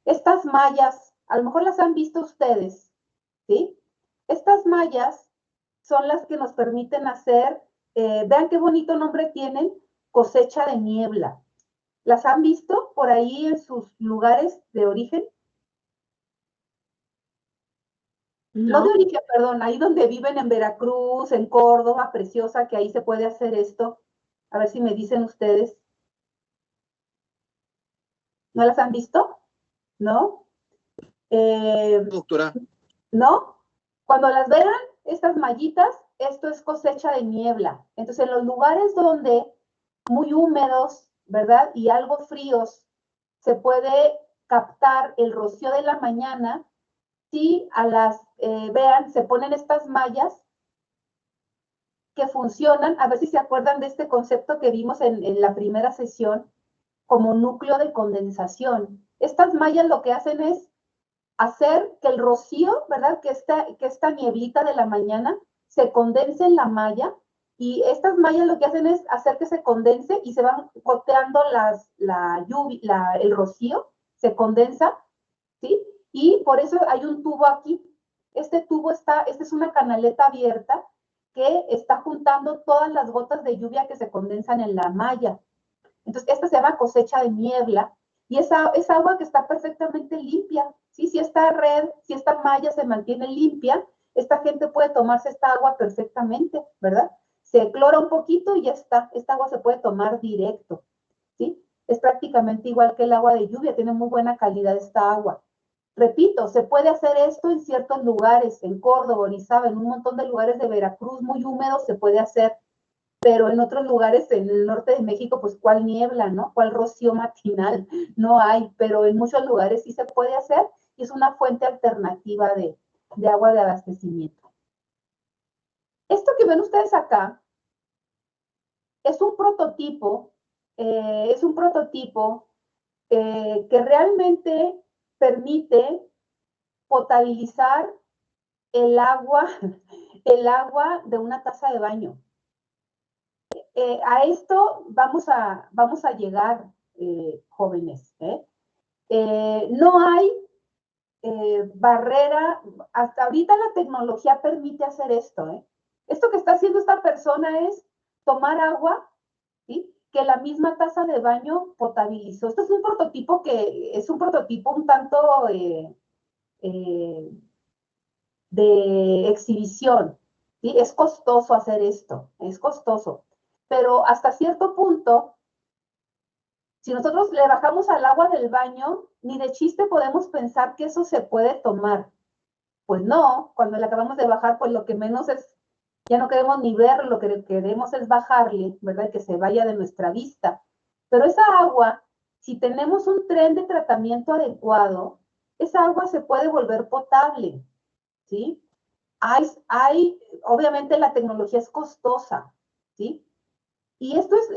Estas mallas, a lo mejor las han visto ustedes, ¿sí? Estas mallas son las que nos permiten hacer, vean qué bonito nombre tienen, cosecha de niebla. ¿Las han visto por ahí en sus lugares de origen? No de origen, perdón, ahí donde viven en Veracruz, en Córdoba, preciosa, que ahí se puede hacer esto. A ver si me dicen ustedes. ¿No las han visto? ¿No? Doctora. ¿No? Cuando las vean, estas mallitas, esto es cosecha de niebla. Entonces, en los lugares donde muy húmedos, ¿verdad? Y algo fríos, se puede captar el rocío de la mañana. Si vean, se ponen estas mallas que funcionan, a ver si se acuerdan de este concepto que vimos en la primera sesión, como núcleo de condensación. Estas mallas lo que hacen es hacer que el rocío, ¿verdad? Que esta nieblita de la mañana se condense en la malla, y estas mallas lo que hacen es hacer que se condense y se van goteando el rocío, se condensa, ¿sí? Y por eso hay un tubo aquí. Este tubo esta es una canaleta abierta que está juntando todas las gotas de lluvia que se condensan en la malla. Entonces, esta se llama cosecha de niebla, y es agua que está perfectamente limpia, ¿sí? Si esta malla se mantiene limpia, esta gente puede tomarse esta agua perfectamente, ¿verdad? Se clora un poquito y ya está, esta agua se puede tomar directo, ¿sí? Es prácticamente igual que el agua de lluvia, tiene muy buena calidad esta agua. Repito, se puede hacer esto en ciertos lugares, en Córdoba, Orizaba, en un montón de lugares de Veracruz muy húmedos se puede hacer, pero en otros lugares, en el norte de México, pues cuál niebla, ¿no? Cuál rocío matinal, no hay, pero en muchos lugares sí se puede hacer, y es una fuente alternativa de agua de abastecimiento. Esto que ven ustedes acá es un prototipo, que realmente permite potabilizar el agua de una taza de baño. A esto vamos a llegar, jóvenes. No hay barrera, hasta ahorita la tecnología permite hacer esto. Esto que está haciendo esta persona es tomar agua, ¿sí? Que la misma taza de baño potabilizó. Esto es un prototipo un tanto de exhibición, ¿sí? Es costoso hacer esto, es costoso. Pero hasta cierto punto, si nosotros le bajamos al agua del baño, ni de chiste podemos pensar que eso se puede tomar. Pues no, cuando le acabamos de bajar, pues lo que menos es, ya no queremos ni verlo, lo que queremos es bajarle, ¿verdad? Que se vaya de nuestra vista. Pero esa agua, si tenemos un tren de tratamiento adecuado, esa agua se puede volver potable, ¿sí? Obviamente la tecnología es costosa, ¿sí? Y esto es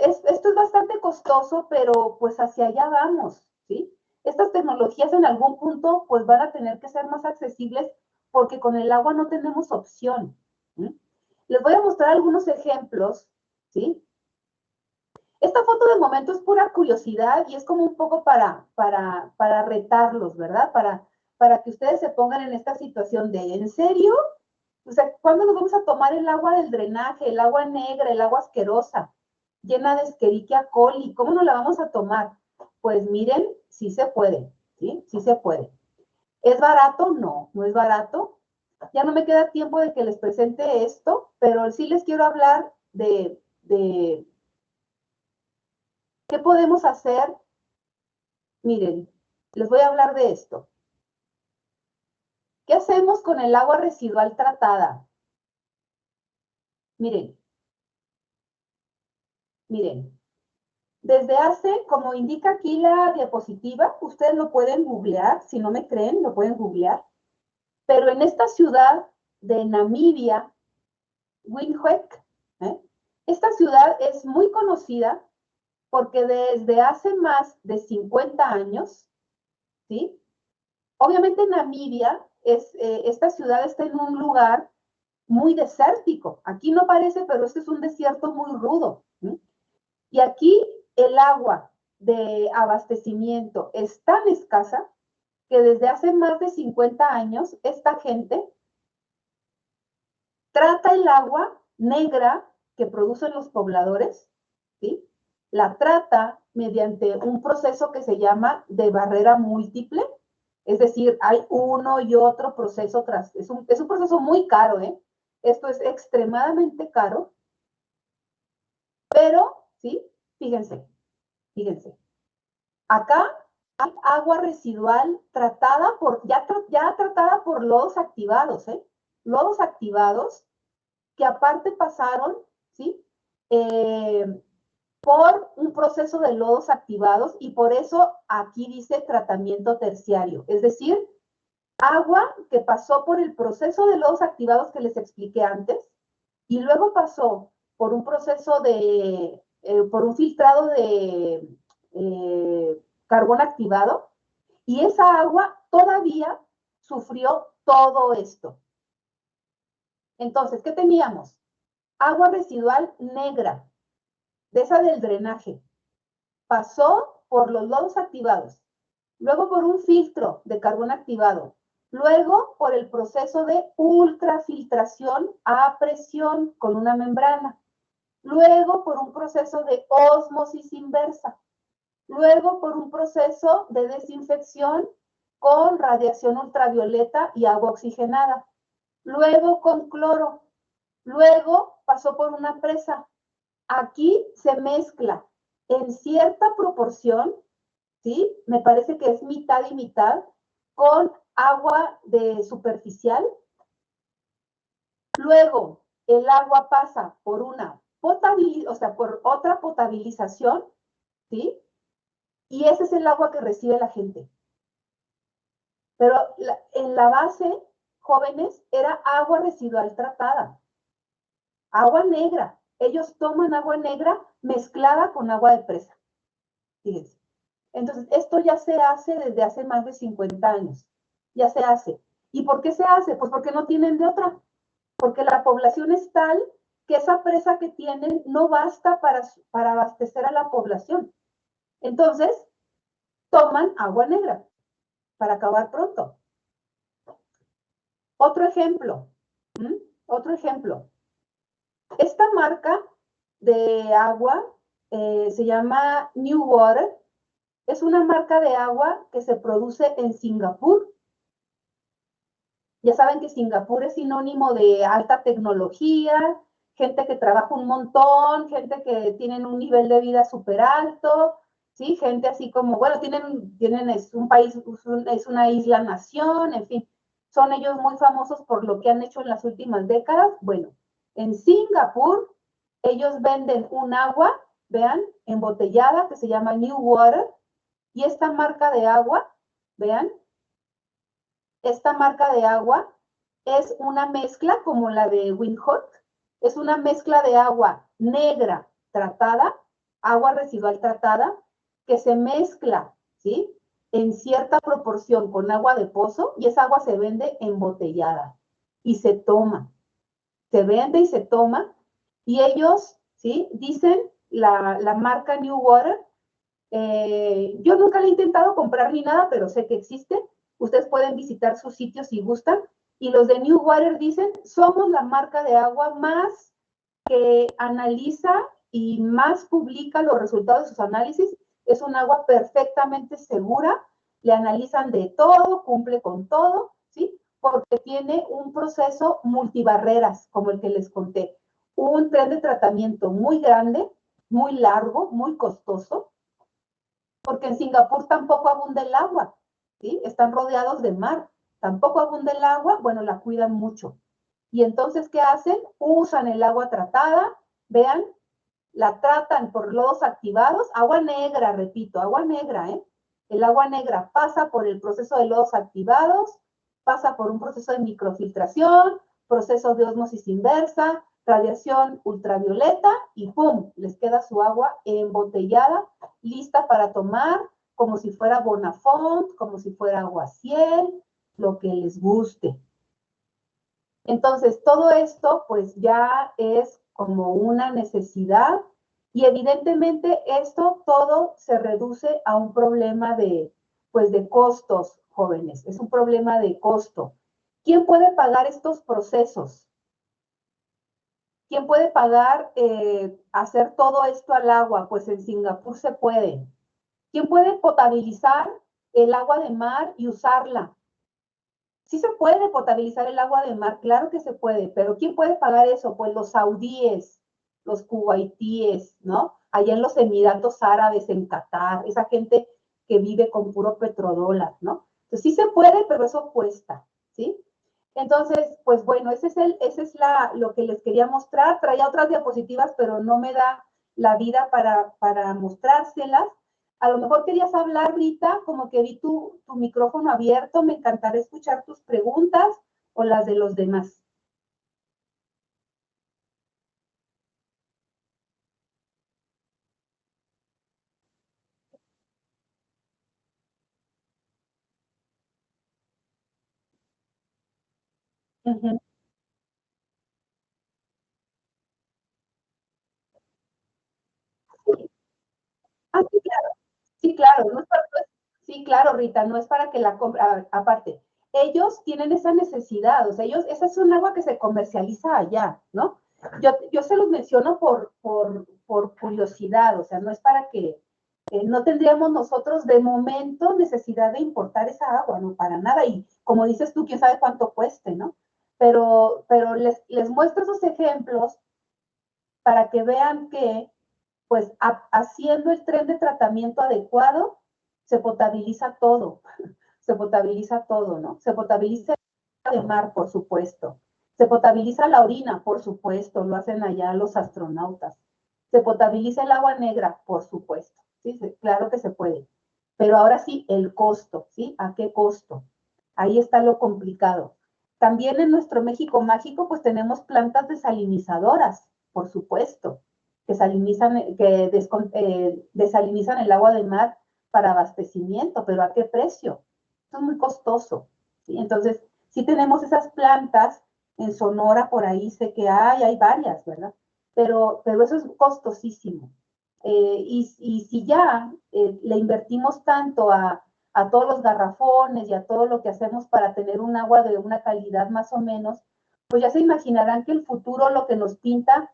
bastante costoso, pero pues hacia allá vamos, ¿sí? Estas tecnologías en algún punto pues van a tener que ser más accesibles, porque con el agua no tenemos opción, ¿sí? Les voy a mostrar algunos ejemplos, ¿sí? Esta foto de momento es pura curiosidad y es como un poco para retarlos, ¿verdad? Para que ustedes se pongan en esta situación de, ¿en serio? O sea, ¿cuándo nos vamos a tomar el agua del drenaje, el agua negra, el agua asquerosa, llena de Escherichia coli? ¿Cómo no la vamos a tomar? Pues miren, sí se puede, ¿sí? Sí se puede. ¿Es barato? No, no es barato. Ya no me queda tiempo de que les presente esto, pero sí les quiero hablar de qué podemos hacer. Miren, les voy a hablar de esto. ¿Qué hacemos con el agua residual tratada? Miren, desde hace, como indica aquí la diapositiva, ustedes lo pueden googlear, si no me creen, lo pueden googlear, pero en esta ciudad de Namibia, Windhoek, esta ciudad es muy conocida porque desde hace más de 50 años, ¿sí? Obviamente Namibia, esta ciudad está en un lugar muy desértico. Aquí no parece, pero este es un desierto muy rudo. ¿Sí? Y aquí el agua de abastecimiento es tan escasa que desde hace más de 50 años esta gente trata el agua negra que producen los pobladores, ¿sí? La trata mediante un proceso que se llama de barrera múltiple, es decir, hay uno y otro proceso tras, es un proceso muy caro, ¿eh? Esto es extremadamente caro, pero, ¿sí? Fíjense, acá hay agua residual tratada ya tratada por lodos activados, ¿eh? Lodos activados que aparte pasaron, ¿sí? Por un proceso de lodos activados y por eso aquí dice tratamiento terciario, es decir, agua que pasó por el proceso de lodos activados que les expliqué antes y luego pasó por un proceso por un filtrado de carbón activado y esa agua todavía sufrió todo esto. Entonces, ¿qué teníamos? Agua residual negra, de esa del drenaje. Pasó por los lodos activados, luego por un filtro de carbón activado, luego por el proceso de ultrafiltración a presión con una membrana, luego por un proceso de ósmosis inversa, luego por un proceso de desinfección con radiación ultravioleta y agua oxigenada, luego con cloro, luego pasó por una presa. Aquí se mezcla en cierta proporción, ¿sí? Me parece que es mitad y mitad, con agua de superficial. Luego, el agua pasa por una por otra potabilización, ¿sí? Y ese es el agua que recibe la gente. Pero en la base, jóvenes, era agua residual tratada. Agua negra. Ellos toman agua negra mezclada con agua de presa. Fíjense. Entonces, esto ya se hace desde hace más de 50 años. Ya se hace. ¿Y por qué se hace? Pues porque no tienen de otra. Porque la población es tal que esa presa que tienen no basta para abastecer a la población. Entonces, toman agua negra para acabar pronto. Otro ejemplo. Otro ejemplo. Esta marca de agua se llama New Water. Es una marca de agua que se produce en Singapur. Ya saben que Singapur es sinónimo de alta tecnología, gente que trabaja un montón, gente que tienen un nivel de vida súper alto, ¿sí? Gente así como, bueno, es un país, es una isla-nación, en fin, son ellos muy famosos por lo que han hecho en las últimas décadas. Bueno, en Singapur, ellos venden un agua, vean, embotellada, que se llama New Water, y esta marca de agua, vean, esta marca de agua es una mezcla como la de Windhoek, es una mezcla de agua negra tratada, agua residual tratada, que se mezcla, ¿sí? En cierta proporción con agua de pozo y esa agua se vende embotellada y se toma. Se vende y se toma y ellos, ¿sí? Dicen la marca New Water. Yo nunca le he intentado comprar ni nada, pero sé que existe. Ustedes pueden visitar sus sitios si gustan. Y los de New Water dicen, somos la marca de agua más que analiza y más publica los resultados de sus análisis. Es un agua perfectamente segura le analizan de todo, cumple con todo, ¿sí? Porque tiene un proceso multibarreras, como el que les conté. Un tren de tratamiento muy grande, muy largo, muy costoso, porque en Singapur tampoco abunda el agua, ¿sí? Están rodeados de mar, tampoco abunda el agua, bueno, la cuidan mucho. Y entonces, ¿qué hacen? Usan el agua tratada, vean, la tratan por lodos activados, agua negra, repito, agua negra, ¿eh? El agua negra pasa por el proceso de lodos activados, pasa por un proceso de microfiltración, proceso de ósmosis inversa, radiación ultravioleta y ¡pum! Les queda su agua embotellada, lista para tomar, como si fuera Bonafont, como si fuera aguaciel, lo que les guste. Entonces, todo esto pues ya es como una necesidad y evidentemente esto todo se reduce a un problema pues de costos, jóvenes, es un problema de costo. ¿Quién puede pagar estos procesos? ¿Quién puede pagar hacer todo esto al agua? Pues en Singapur se puede. ¿Quién puede potabilizar el agua de mar y usarla? Sí se puede potabilizar el agua de mar, claro que se puede, pero ¿quién puede pagar eso? Pues los saudíes, los kuwaitíes, ¿no? Allá en los Emiratos Árabes, en Qatar, esa gente que vive con puro petrodólar, ¿no? Entonces sí se puede, pero eso cuesta, ¿sí? Entonces, pues bueno, ese es lo que les quería mostrar. Traía otras diapositivas, pero no me da la vida para mostrárselas. A lo mejor querías hablar, Rita, como que vi tu micrófono abierto, me encantaría escuchar tus preguntas o las de los demás. Uh -huh. Sí. Ah, sí, claro. Sí, claro. No es para, sí, claro, Rita, no es para que la compre. Aparte, ellos tienen esa necesidad, o sea, esa es un agua que se comercializa allá, ¿no? Yo se los menciono por curiosidad, o sea, no es para que no tendríamos nosotros de momento necesidad de importar esa agua, no para nada. Y como dices tú, quién sabe cuánto cueste, ¿no? Pero les muestro esos ejemplos para que vean que, pues, haciendo el tren de tratamiento adecuado, se potabiliza todo, se potabiliza todo, ¿no? Se potabiliza el mar, por supuesto. Se potabiliza la orina, por supuesto, lo hacen allá los astronautas. Se potabiliza el agua negra, por supuesto. Sí, claro que se puede. Pero ahora sí, el costo, ¿sí? ¿A qué costo? Ahí está lo complicado. También en nuestro México mágico, pues tenemos plantas desalinizadoras, por supuesto, que desalinizan el agua de mar para abastecimiento, pero ¿a qué precio? Esto es muy costoso, ¿sí? Entonces, sí tenemos esas plantas, en Sonora por ahí sé que hay varias, ¿verdad? Pero eso es costosísimo. Y si ya le invertimos tanto a todos los garrafones y a todo lo que hacemos para tener un agua de una calidad más o menos, pues ya se imaginarán que el futuro lo que nos pinta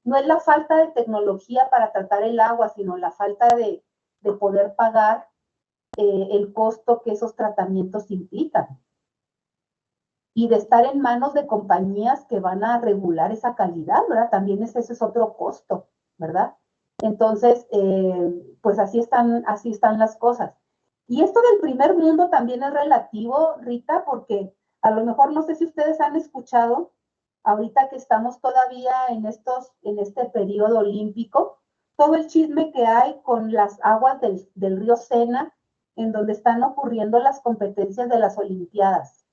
no es la falta de tecnología para tratar el agua, sino la falta de poder pagar el costo que esos tratamientos implican y de estar en manos de compañías que van a regular esa calidad, ¿verdad? También ese es otro costo, ¿verdad? Entonces, pues así están las cosas. Y esto del primer mundo también es relativo, Rita, porque a lo mejor no sé si ustedes han escuchado, ahorita que estamos todavía en este periodo olímpico, todo el chisme que hay con las aguas del río Sena, en donde están ocurriendo las competencias de las Olimpiadas.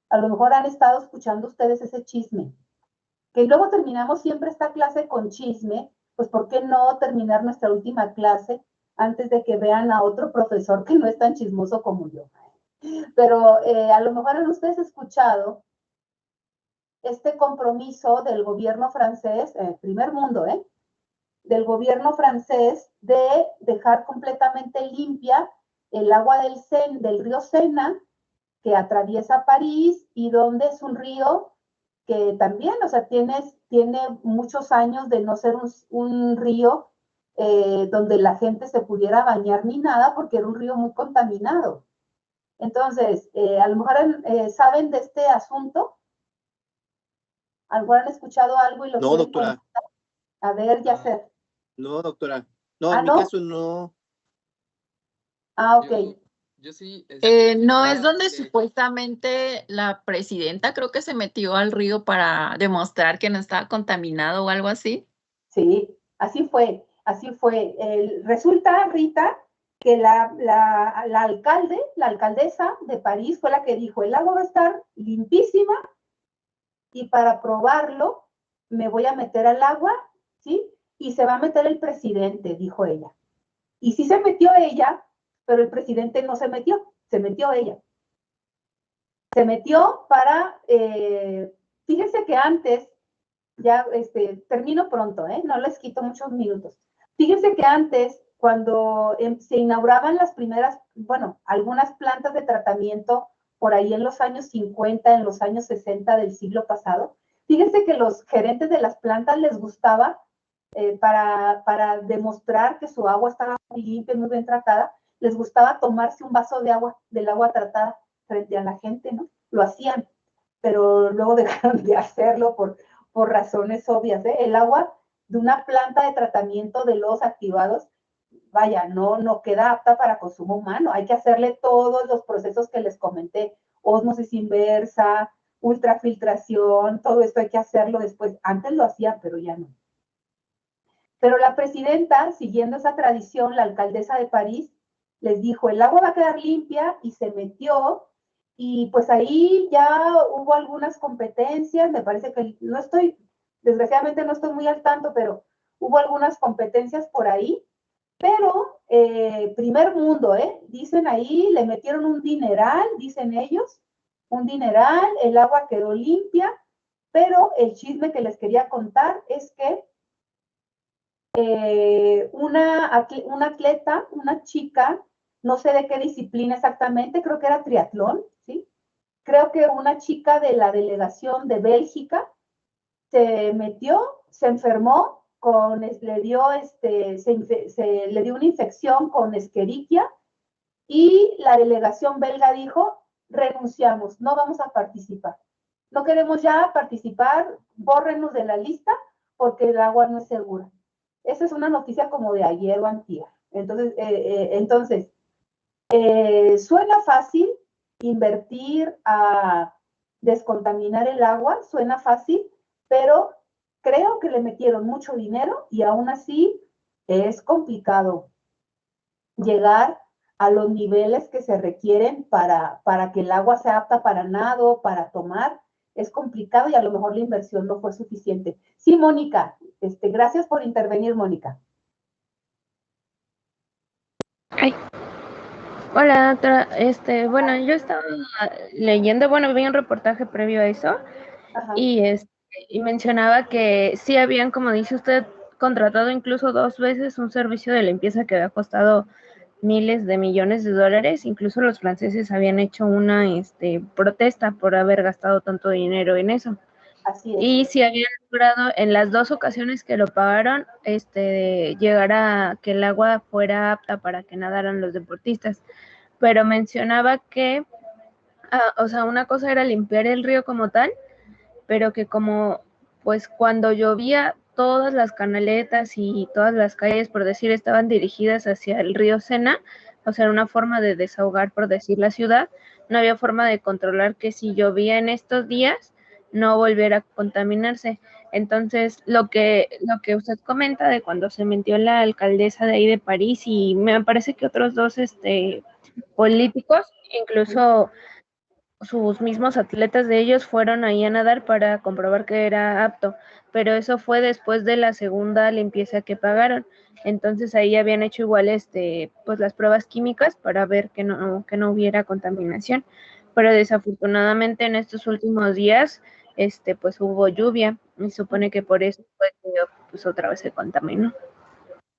A lo mejor han estado escuchando ustedes ese chisme. Que luego terminamos siempre esta clase con chisme, pues ¿por qué no terminar nuestra última clase antes de que vean a otro profesor que no es tan chismoso como yo? Pero a lo mejor han ustedes escuchado este compromiso del gobierno francés, primer mundo, del gobierno francés de dejar completamente limpia el agua del río Sena, que atraviesa París y donde es un río que también, o sea, tiene muchos años de no ser un río donde la gente se pudiera bañar ni nada, porque era un río muy contaminado. Entonces, a lo mejor saben de este asunto, a lo mejor han escuchado algo y lo No, quieren doctora. comentar. A ver, Yacer. No, doctora. No, en mi ¿no? caso no. Ok. Yo sí. ¿No es donde supuestamente la presidenta creo que se metió al río para demostrar que no estaba contaminado o algo así? Sí, así fue, así fue. Resulta, Rita, que la alcaldesa de París fue la que dijo, el agua va a estar limpísima y para probarlo me voy a meter al agua, ¿sí? Y se va a meter el presidente, dijo ella. Y sí se metió ella, pero el presidente no se metió ella. Se metió para, fíjense que antes, ya termino pronto, no les quito muchos minutos. Fíjense que antes, cuando se inauguraban las primeras, bueno, algunas plantas de tratamiento por ahí en los años 50, en los años 60 del siglo pasado, fíjense que los gerentes de las plantas les gustaba, para demostrar que su agua estaba muy limpia, muy bien tratada, les gustaba tomarse un vaso de agua, del agua tratada frente a la gente, ¿no? Lo hacían, pero luego dejaron de hacerlo por razones obvias, ¿eh? El agua de una planta de tratamiento de lodos activados, vaya, no queda apta para consumo humano. Hay que hacerle todos los procesos que les comenté, ósmosis inversa, ultrafiltración, todo esto hay que hacerlo después. Antes lo hacía, pero ya no. Pero la presidenta, siguiendo esa tradición, la alcaldesa de París, les dijo, el agua va a quedar limpia y se metió y pues ahí ya hubo algunas competencias, me parece que no estoy, desgraciadamente no estoy muy al tanto, pero hubo algunas competencias por ahí, pero primer mundo, dicen ahí, le metieron un dineral, dicen ellos, un dineral, el agua quedó limpia, pero el chisme que les quería contar es que una atleta, una chica, no sé de qué disciplina exactamente, creo que era triatlón, ¿sí? Creo que una chica de la delegación de Bélgica se metió, se enfermó, le dio una infección con Escherichia y la delegación belga dijo, renunciamos, no vamos a participar. No queremos ya participar, bórrenos de la lista porque el agua no es segura. Esa es una noticia como de ayer o antier. Entonces, suena fácil invertir a descontaminar el agua, suena fácil, pero creo que le metieron mucho dinero y aún así es complicado llegar a los niveles que se requieren para que el agua sea apta para nado, para tomar. Es complicado y a lo mejor la inversión no fue suficiente. Sí, Mónica, gracias por intervenir, Mónica. Ay. Hola, doctora. Bueno, yo estaba leyendo, vi un reportaje previo a eso. Ajá. Y mencionaba que sí habían, como dice usted, contratado incluso 2 veces un servicio de limpieza que había costado miles de millones de dólares. Incluso los franceses habían hecho una protesta por haber gastado tanto dinero en eso. Así es. Y si habían logrado en las 2 ocasiones que lo pagaron, llegar a que el agua fuera apta para que nadaran los deportistas. Pero mencionaba que, o sea, una cosa era limpiar el río como tal, pero que como, pues cuando llovía, todas las canaletas y todas las calles, por decir, estaban dirigidas hacia el río Sena, o sea, una forma de desahogar, por decir, la ciudad. No había forma de controlar que si llovía en estos días, no volviera a contaminarse. Entonces, lo que usted comenta de cuando se metió la alcaldesa de ahí de París y me parece que otros 2 políticos, incluso sus mismos atletas de ellos fueron ahí a nadar para comprobar que era apto, pero eso fue después de la segunda limpieza que pagaron. Entonces ahí habían hecho igual pues las pruebas químicas para ver que no hubiera contaminación, pero desafortunadamente en estos últimos días pues hubo lluvia y supone que por eso fue que pues otra vez se contaminó.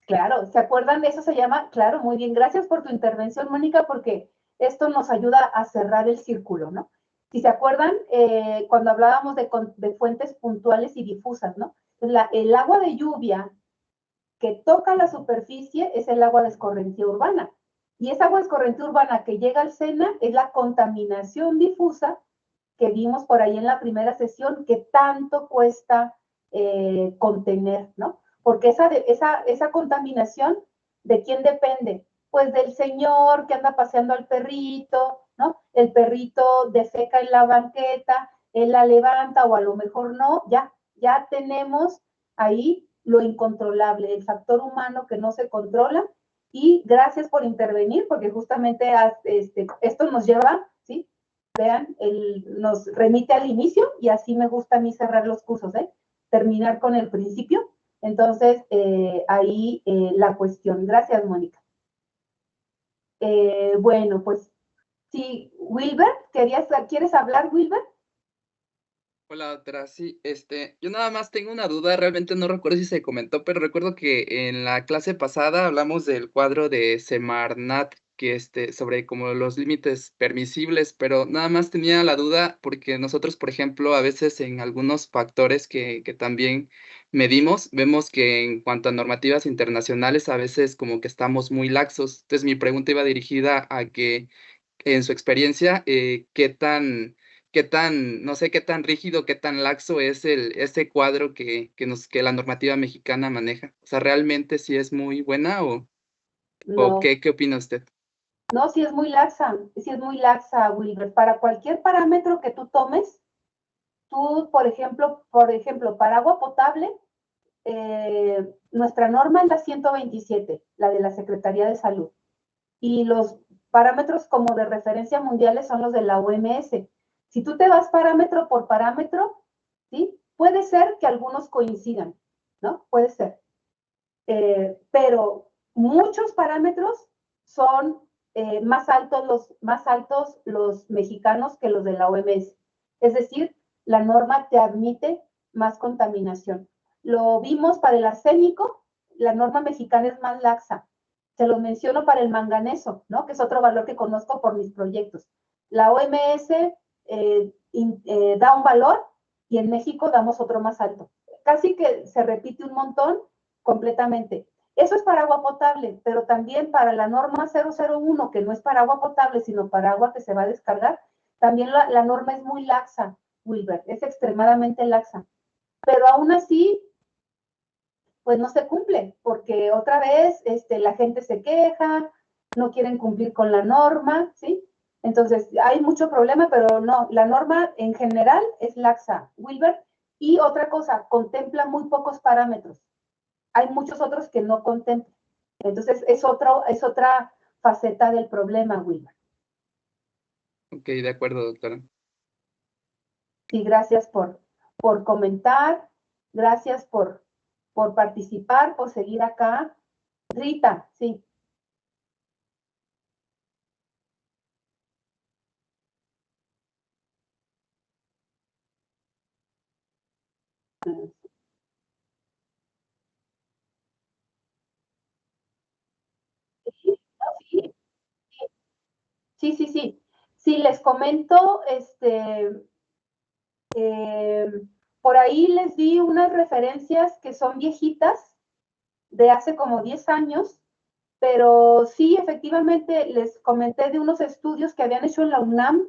Claro, ¿se acuerdan? Eso se llama, claro, muy bien. Gracias por tu intervención, Mónica, porque esto nos ayuda a cerrar el círculo, ¿no? Si se acuerdan, cuando hablábamos de fuentes puntuales y difusas, ¿no? El agua de lluvia que toca la superficie es el agua de escorrencia urbana. Y esa agua escorrente urbana que llega al SENA es la contaminación difusa que vimos por ahí en la primera sesión, que tanto cuesta contener, ¿no? Porque esa contaminación, ¿de quién depende? Pues del señor que anda paseando al perrito, ¿no? El perrito defeca en la banqueta, él la levanta o a lo mejor no, ya tenemos ahí lo incontrolable, el factor humano que no se controla. Y gracias por intervenir, porque justamente esto nos lleva, ¿sí? Vean, nos remite al inicio y así me gusta a mí cerrar los cursos, terminar con el principio. Entonces, ahí la cuestión. Gracias, Mónica. Bueno, pues sí, Wilber, ¿quieres hablar, Wilber? Hola, doctora. Sí, yo nada más tengo una duda, realmente no recuerdo si se comentó, pero recuerdo que en la clase pasada hablamos del cuadro de Semarnat, que sobre como los límites permisibles, pero nada más tenía la duda porque nosotros, por ejemplo, a veces en algunos factores que también medimos, vemos que en cuanto a normativas internacionales, a veces como que estamos muy laxos. Entonces, mi pregunta iba dirigida a que, en su experiencia, no sé qué tan rígido, qué tan laxo es este cuadro que la normativa mexicana maneja. O sea, ¿realmente sí es muy buena o No, qué opina usted? no, sí es muy laxa, Wilber. Para cualquier parámetro que tú tomes, tú, por ejemplo, para agua potable, nuestra norma es la 127, la de la Secretaría de Salud. Y los parámetros como de referencia mundiales son los de la OMS. Si tú te vas parámetro por parámetro, ¿sí? Puede ser que algunos coincidan, ¿no? Puede ser. Pero muchos parámetros son más altos los mexicanos que los de la OMS. Es decir, la norma te admite más contaminación. Lo vimos para el arsénico, la norma mexicana es más laxa. Se los menciono para el manganeso, ¿no? Que es otro valor que conozco por mis proyectos. La OMS da un valor y en México damos otro más alto. Casi que se repite un montón completamente. Eso es para agua potable, pero también para la norma 001, que no es para agua potable, sino para agua que se va a descargar, también la norma es muy laxa, Wilber, es extremadamente laxa. Pero aún así, pues no se cumple, porque otra vez la gente se queja, no quieren cumplir con la norma, ¿sí? Entonces, hay mucho problema, pero no, la norma en general es laxa, Wilber. Y otra cosa, contempla muy pocos parámetros. Hay muchos otros que no contemplan. Entonces, es otra faceta del problema, Wilber. Ok, de acuerdo, doctora. Y gracias por comentar, gracias por participar, por seguir acá. Rita, sí. Sí. Sí, les comento, por ahí les di unas referencias que son viejitas, de hace como 10 años, pero sí, efectivamente, les comenté de unos estudios que habían hecho en la UNAM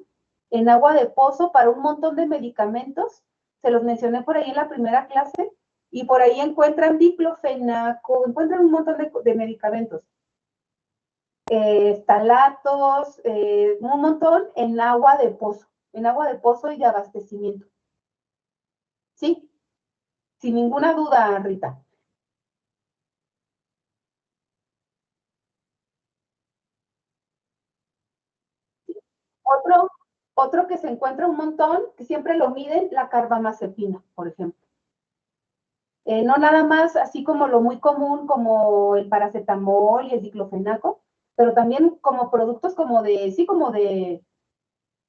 en agua de pozo para un montón de medicamentos, se los mencioné por ahí en la primera clase, y por ahí encuentran diclofenaco, encuentran un montón de medicamentos, estalatos, un montón en agua de pozo y de abastecimiento. Sí, sin ninguna duda, Rita. Otro que se encuentra un montón, que siempre lo miden, la carbamazepina, por ejemplo. No nada más así como lo muy común, como el paracetamol y el diclofenaco, pero también como productos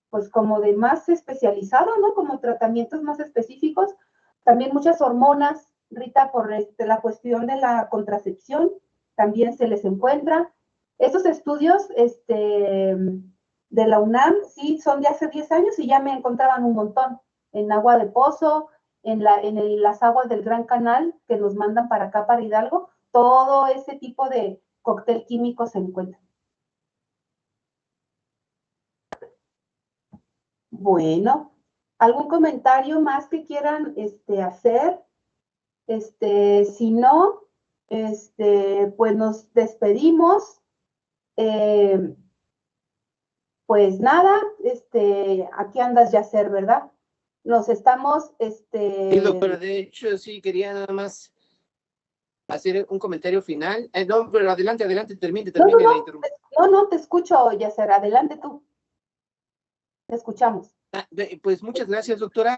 pues como de más especializado, ¿no? Como tratamientos más específicos. También muchas hormonas, Rita, por la cuestión de la contracepción, también se les encuentra. Estos estudios de la UNAM, sí, son de hace 10 años y ya me encontraban un montón en agua de pozo, en las aguas del Gran Canal que nos mandan para acá, para Hidalgo, todo ese tipo de cóctel químico se encuentra. Bueno, ¿algún comentario más que quieran hacer? Si no, pues nos despedimos. Pues nada, aquí andas, Yacer, ¿verdad? Nos estamos, Sí, doctora, de hecho, sí, quería nada más hacer un comentario final. No, pero adelante, termine la interrupción. No, te escucho, Yacer, adelante tú. Te escuchamos. Pues muchas gracias, doctora.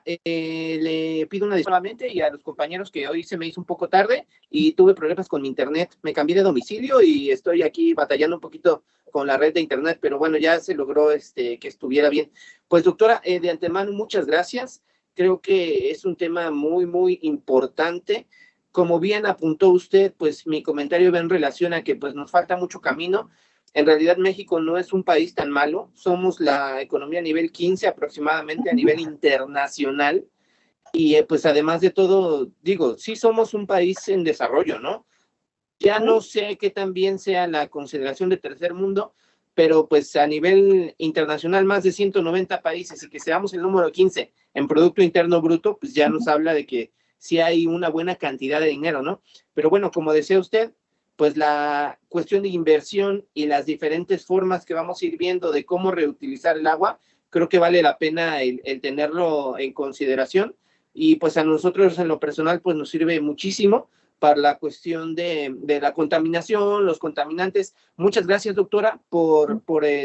Le pido una disculpa solamente y a los compañeros que hoy se me hizo un poco tarde y tuve problemas con mi internet. Me cambié de domicilio y estoy aquí batallando un poquito con la red de internet, pero bueno, ya se logró que estuviera bien. Pues doctora, de antemano, muchas gracias. Creo que es un tema muy, muy importante. Como bien apuntó usted, pues mi comentario va en relación a que pues nos falta mucho camino. En realidad México no es un país tan malo, somos la economía a nivel 15 aproximadamente a nivel internacional y pues además de todo, digo, sí somos un país en desarrollo, ¿no? Ya no sé qué tan bien sea la consideración de tercer mundo, pero pues a nivel internacional más de 190 países y que seamos el número 15 en Producto Interno Bruto, pues ya nos habla de que sí hay una buena cantidad de dinero, ¿no? Pero bueno, como decía usted, pues la cuestión de inversión y las diferentes formas que vamos a ir viendo de cómo reutilizar el agua, creo que vale la pena el tenerlo en consideración y pues a nosotros en lo personal pues nos sirve muchísimo para la cuestión de la contaminación, los contaminantes. Muchas gracias, doctora, por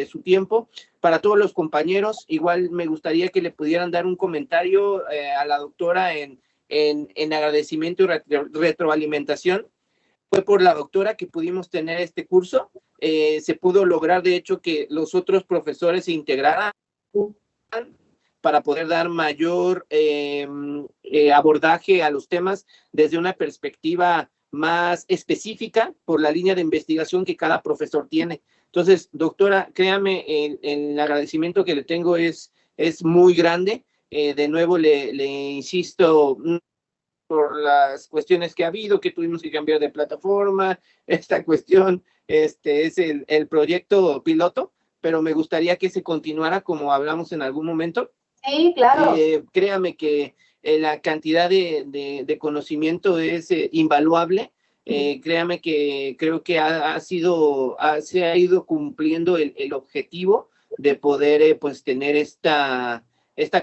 su tiempo. Para todos los compañeros, igual me gustaría que le pudieran dar un comentario a la doctora en agradecimiento y retroalimentación. Fue por la doctora que pudimos tener este curso. Se pudo lograr, de hecho, que los otros profesores se integraran para poder dar mayor abordaje a los temas desde una perspectiva más específica por la línea de investigación que cada profesor tiene. Entonces, doctora, créame, el agradecimiento que le tengo es muy grande. De nuevo, le insisto, por las cuestiones que ha habido, que tuvimos que cambiar de plataforma, esta cuestión, es el proyecto piloto, pero me gustaría que se continuara como hablamos en algún momento. Sí, claro. Créame que la cantidad de conocimiento es invaluable. Créame que creo que se ha ido cumpliendo el objetivo de poder pues tener esta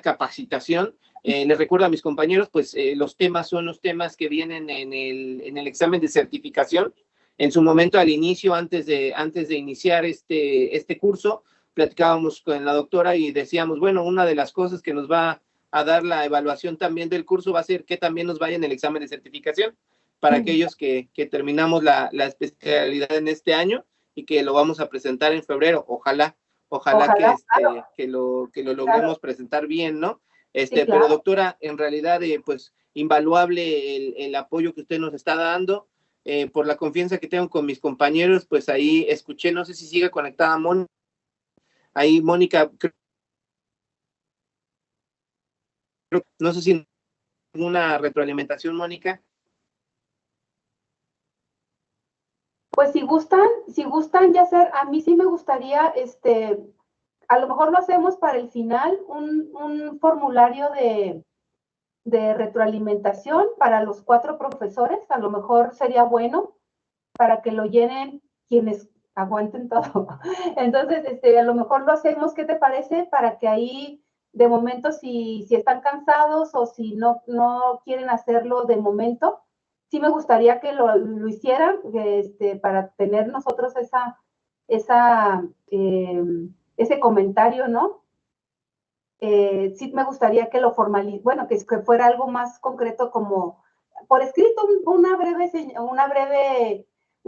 capacitación. Les recuerdo a mis compañeros, pues los temas son los temas que vienen en el examen de certificación. En su momento, al inicio, antes de iniciar este curso, platicábamos con la doctora y decíamos, bueno, una de las cosas que nos va a dar la evaluación también del curso va a ser que también nos vaya en el examen de certificación para aquellos que terminamos la especialidad en este año y que lo vamos a presentar en febrero. Ojalá que lo logremos presentar bien, ¿no? Sí, claro. Pero doctora, en realidad, pues, invaluable el apoyo que usted nos está dando, por la confianza que tengo con mis compañeros, pues ahí escuché, no sé si sigue conectada Mónica. Ahí Mónica, no sé si una retroalimentación, Mónica. Pues si gustan, Yacer, a mí sí me gustaría, a lo mejor lo hacemos para el final, un formulario de retroalimentación para los 4 profesores, a lo mejor sería bueno para que lo llenen quienes aguanten todo. Entonces, a lo mejor lo hacemos, ¿qué te parece? Para que ahí, de momento, si están cansados o si no quieren hacerlo de momento, sí me gustaría que lo hicieran, para tener nosotros ese comentario, ¿no? Sí me gustaría que lo bueno, que fuera algo más concreto, como por escrito, un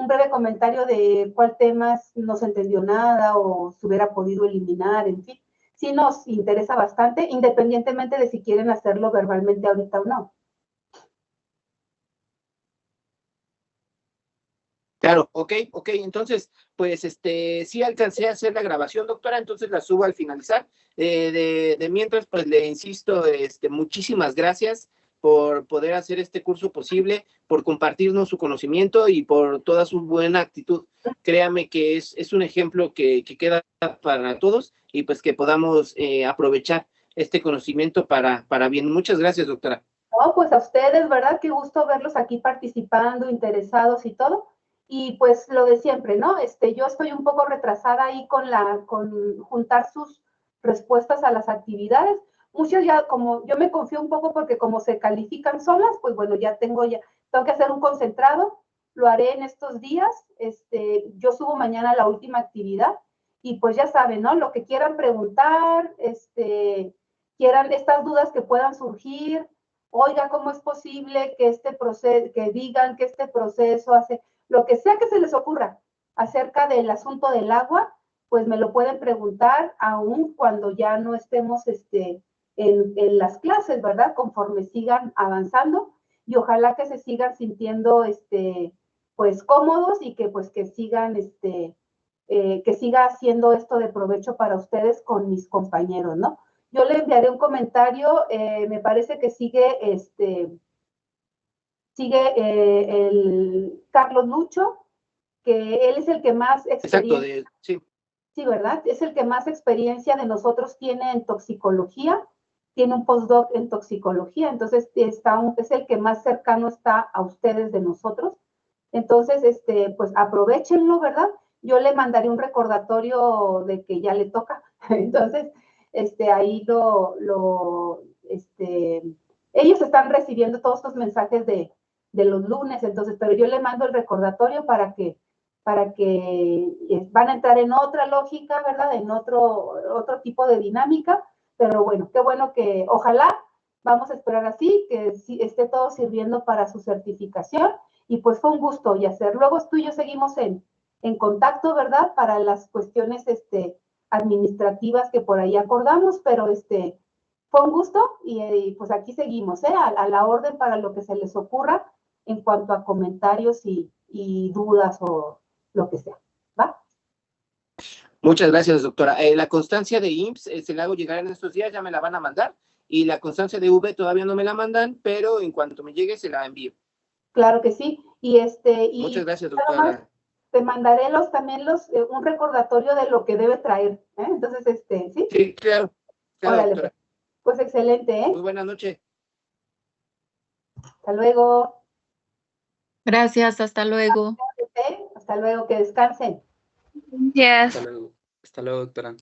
breve comentario de cuál temas no se entendió nada o se hubiera podido eliminar, en fin. Sí nos interesa bastante, independientemente de si quieren hacerlo verbalmente ahorita o no. Claro, ok, entonces, pues, sí alcancé a hacer la grabación, doctora, entonces la subo al finalizar. De mientras, pues, le insisto, muchísimas gracias por poder hacer este curso posible, por compartirnos su conocimiento y por toda su buena actitud. Créame que es un ejemplo que queda para todos y pues que podamos aprovechar este conocimiento para bien. Muchas gracias, doctora. No, pues a ustedes, ¿verdad? Qué gusto verlos aquí participando, interesados y todo. Y pues lo de siempre, ¿no? Yo estoy un poco retrasada ahí con juntar sus respuestas a las actividades. Muchos ya, como yo me confío un poco porque como se califican solas, pues bueno, tengo que hacer un concentrado, lo haré en estos días. Yo subo mañana la última actividad y pues ya saben, ¿no? Lo que quieran preguntar, quieran estas dudas que puedan surgir. Oiga, ¿cómo es posible que que digan que este proceso hace, lo que sea que se les ocurra acerca del asunto del agua, pues me lo pueden preguntar aún cuando ya no estemos en las clases, ¿verdad? Conforme sigan avanzando y ojalá que se sigan sintiendo pues cómodos y que pues que sigan que siga haciendo esto de provecho para ustedes con mis compañeros, ¿no? Yo le enviaré un comentario, me parece que sigue el Carlos Lucho, que él es el que más experiencia. Exacto, sí. Sí, ¿verdad? Es el que más experiencia de nosotros tiene en toxicología, tiene un postdoc en toxicología, entonces es el que más cercano está a ustedes de nosotros. Entonces, pues aprovechenlo, ¿verdad? Yo le mandaré un recordatorio de que ya le toca. Entonces, ahí ellos están recibiendo todos estos mensajes de los lunes, entonces, pero yo le mando el recordatorio para que van a entrar en otra lógica, ¿verdad? En otro tipo de dinámica, pero bueno, qué bueno que ojalá vamos a esperar así, que esté todo sirviendo para su certificación, y pues fue un gusto, Yacer. Luego tú y yo seguimos en contacto, ¿verdad? Para las cuestiones administrativas que por ahí acordamos, pero fue un gusto y pues aquí seguimos, a la orden para lo que se les ocurra en cuanto a comentarios y dudas o lo que sea, ¿va? Muchas gracias, doctora. La constancia de IMSS se la hago llegar en estos días, ya me la van a mandar, y la constancia de V todavía no me la mandan, pero en cuanto me llegue se la envío. Claro que sí. Y muchas gracias, doctora. Te mandaré también un recordatorio de lo que debe traer, ¿eh? Entonces, ¿sí? Sí, claro. Órale, doctora. Pues excelente, ¿eh? Muy buena noche. Hasta luego. Gracias, hasta luego. Hasta luego, que descansen. Yes. Hasta luego, doctora.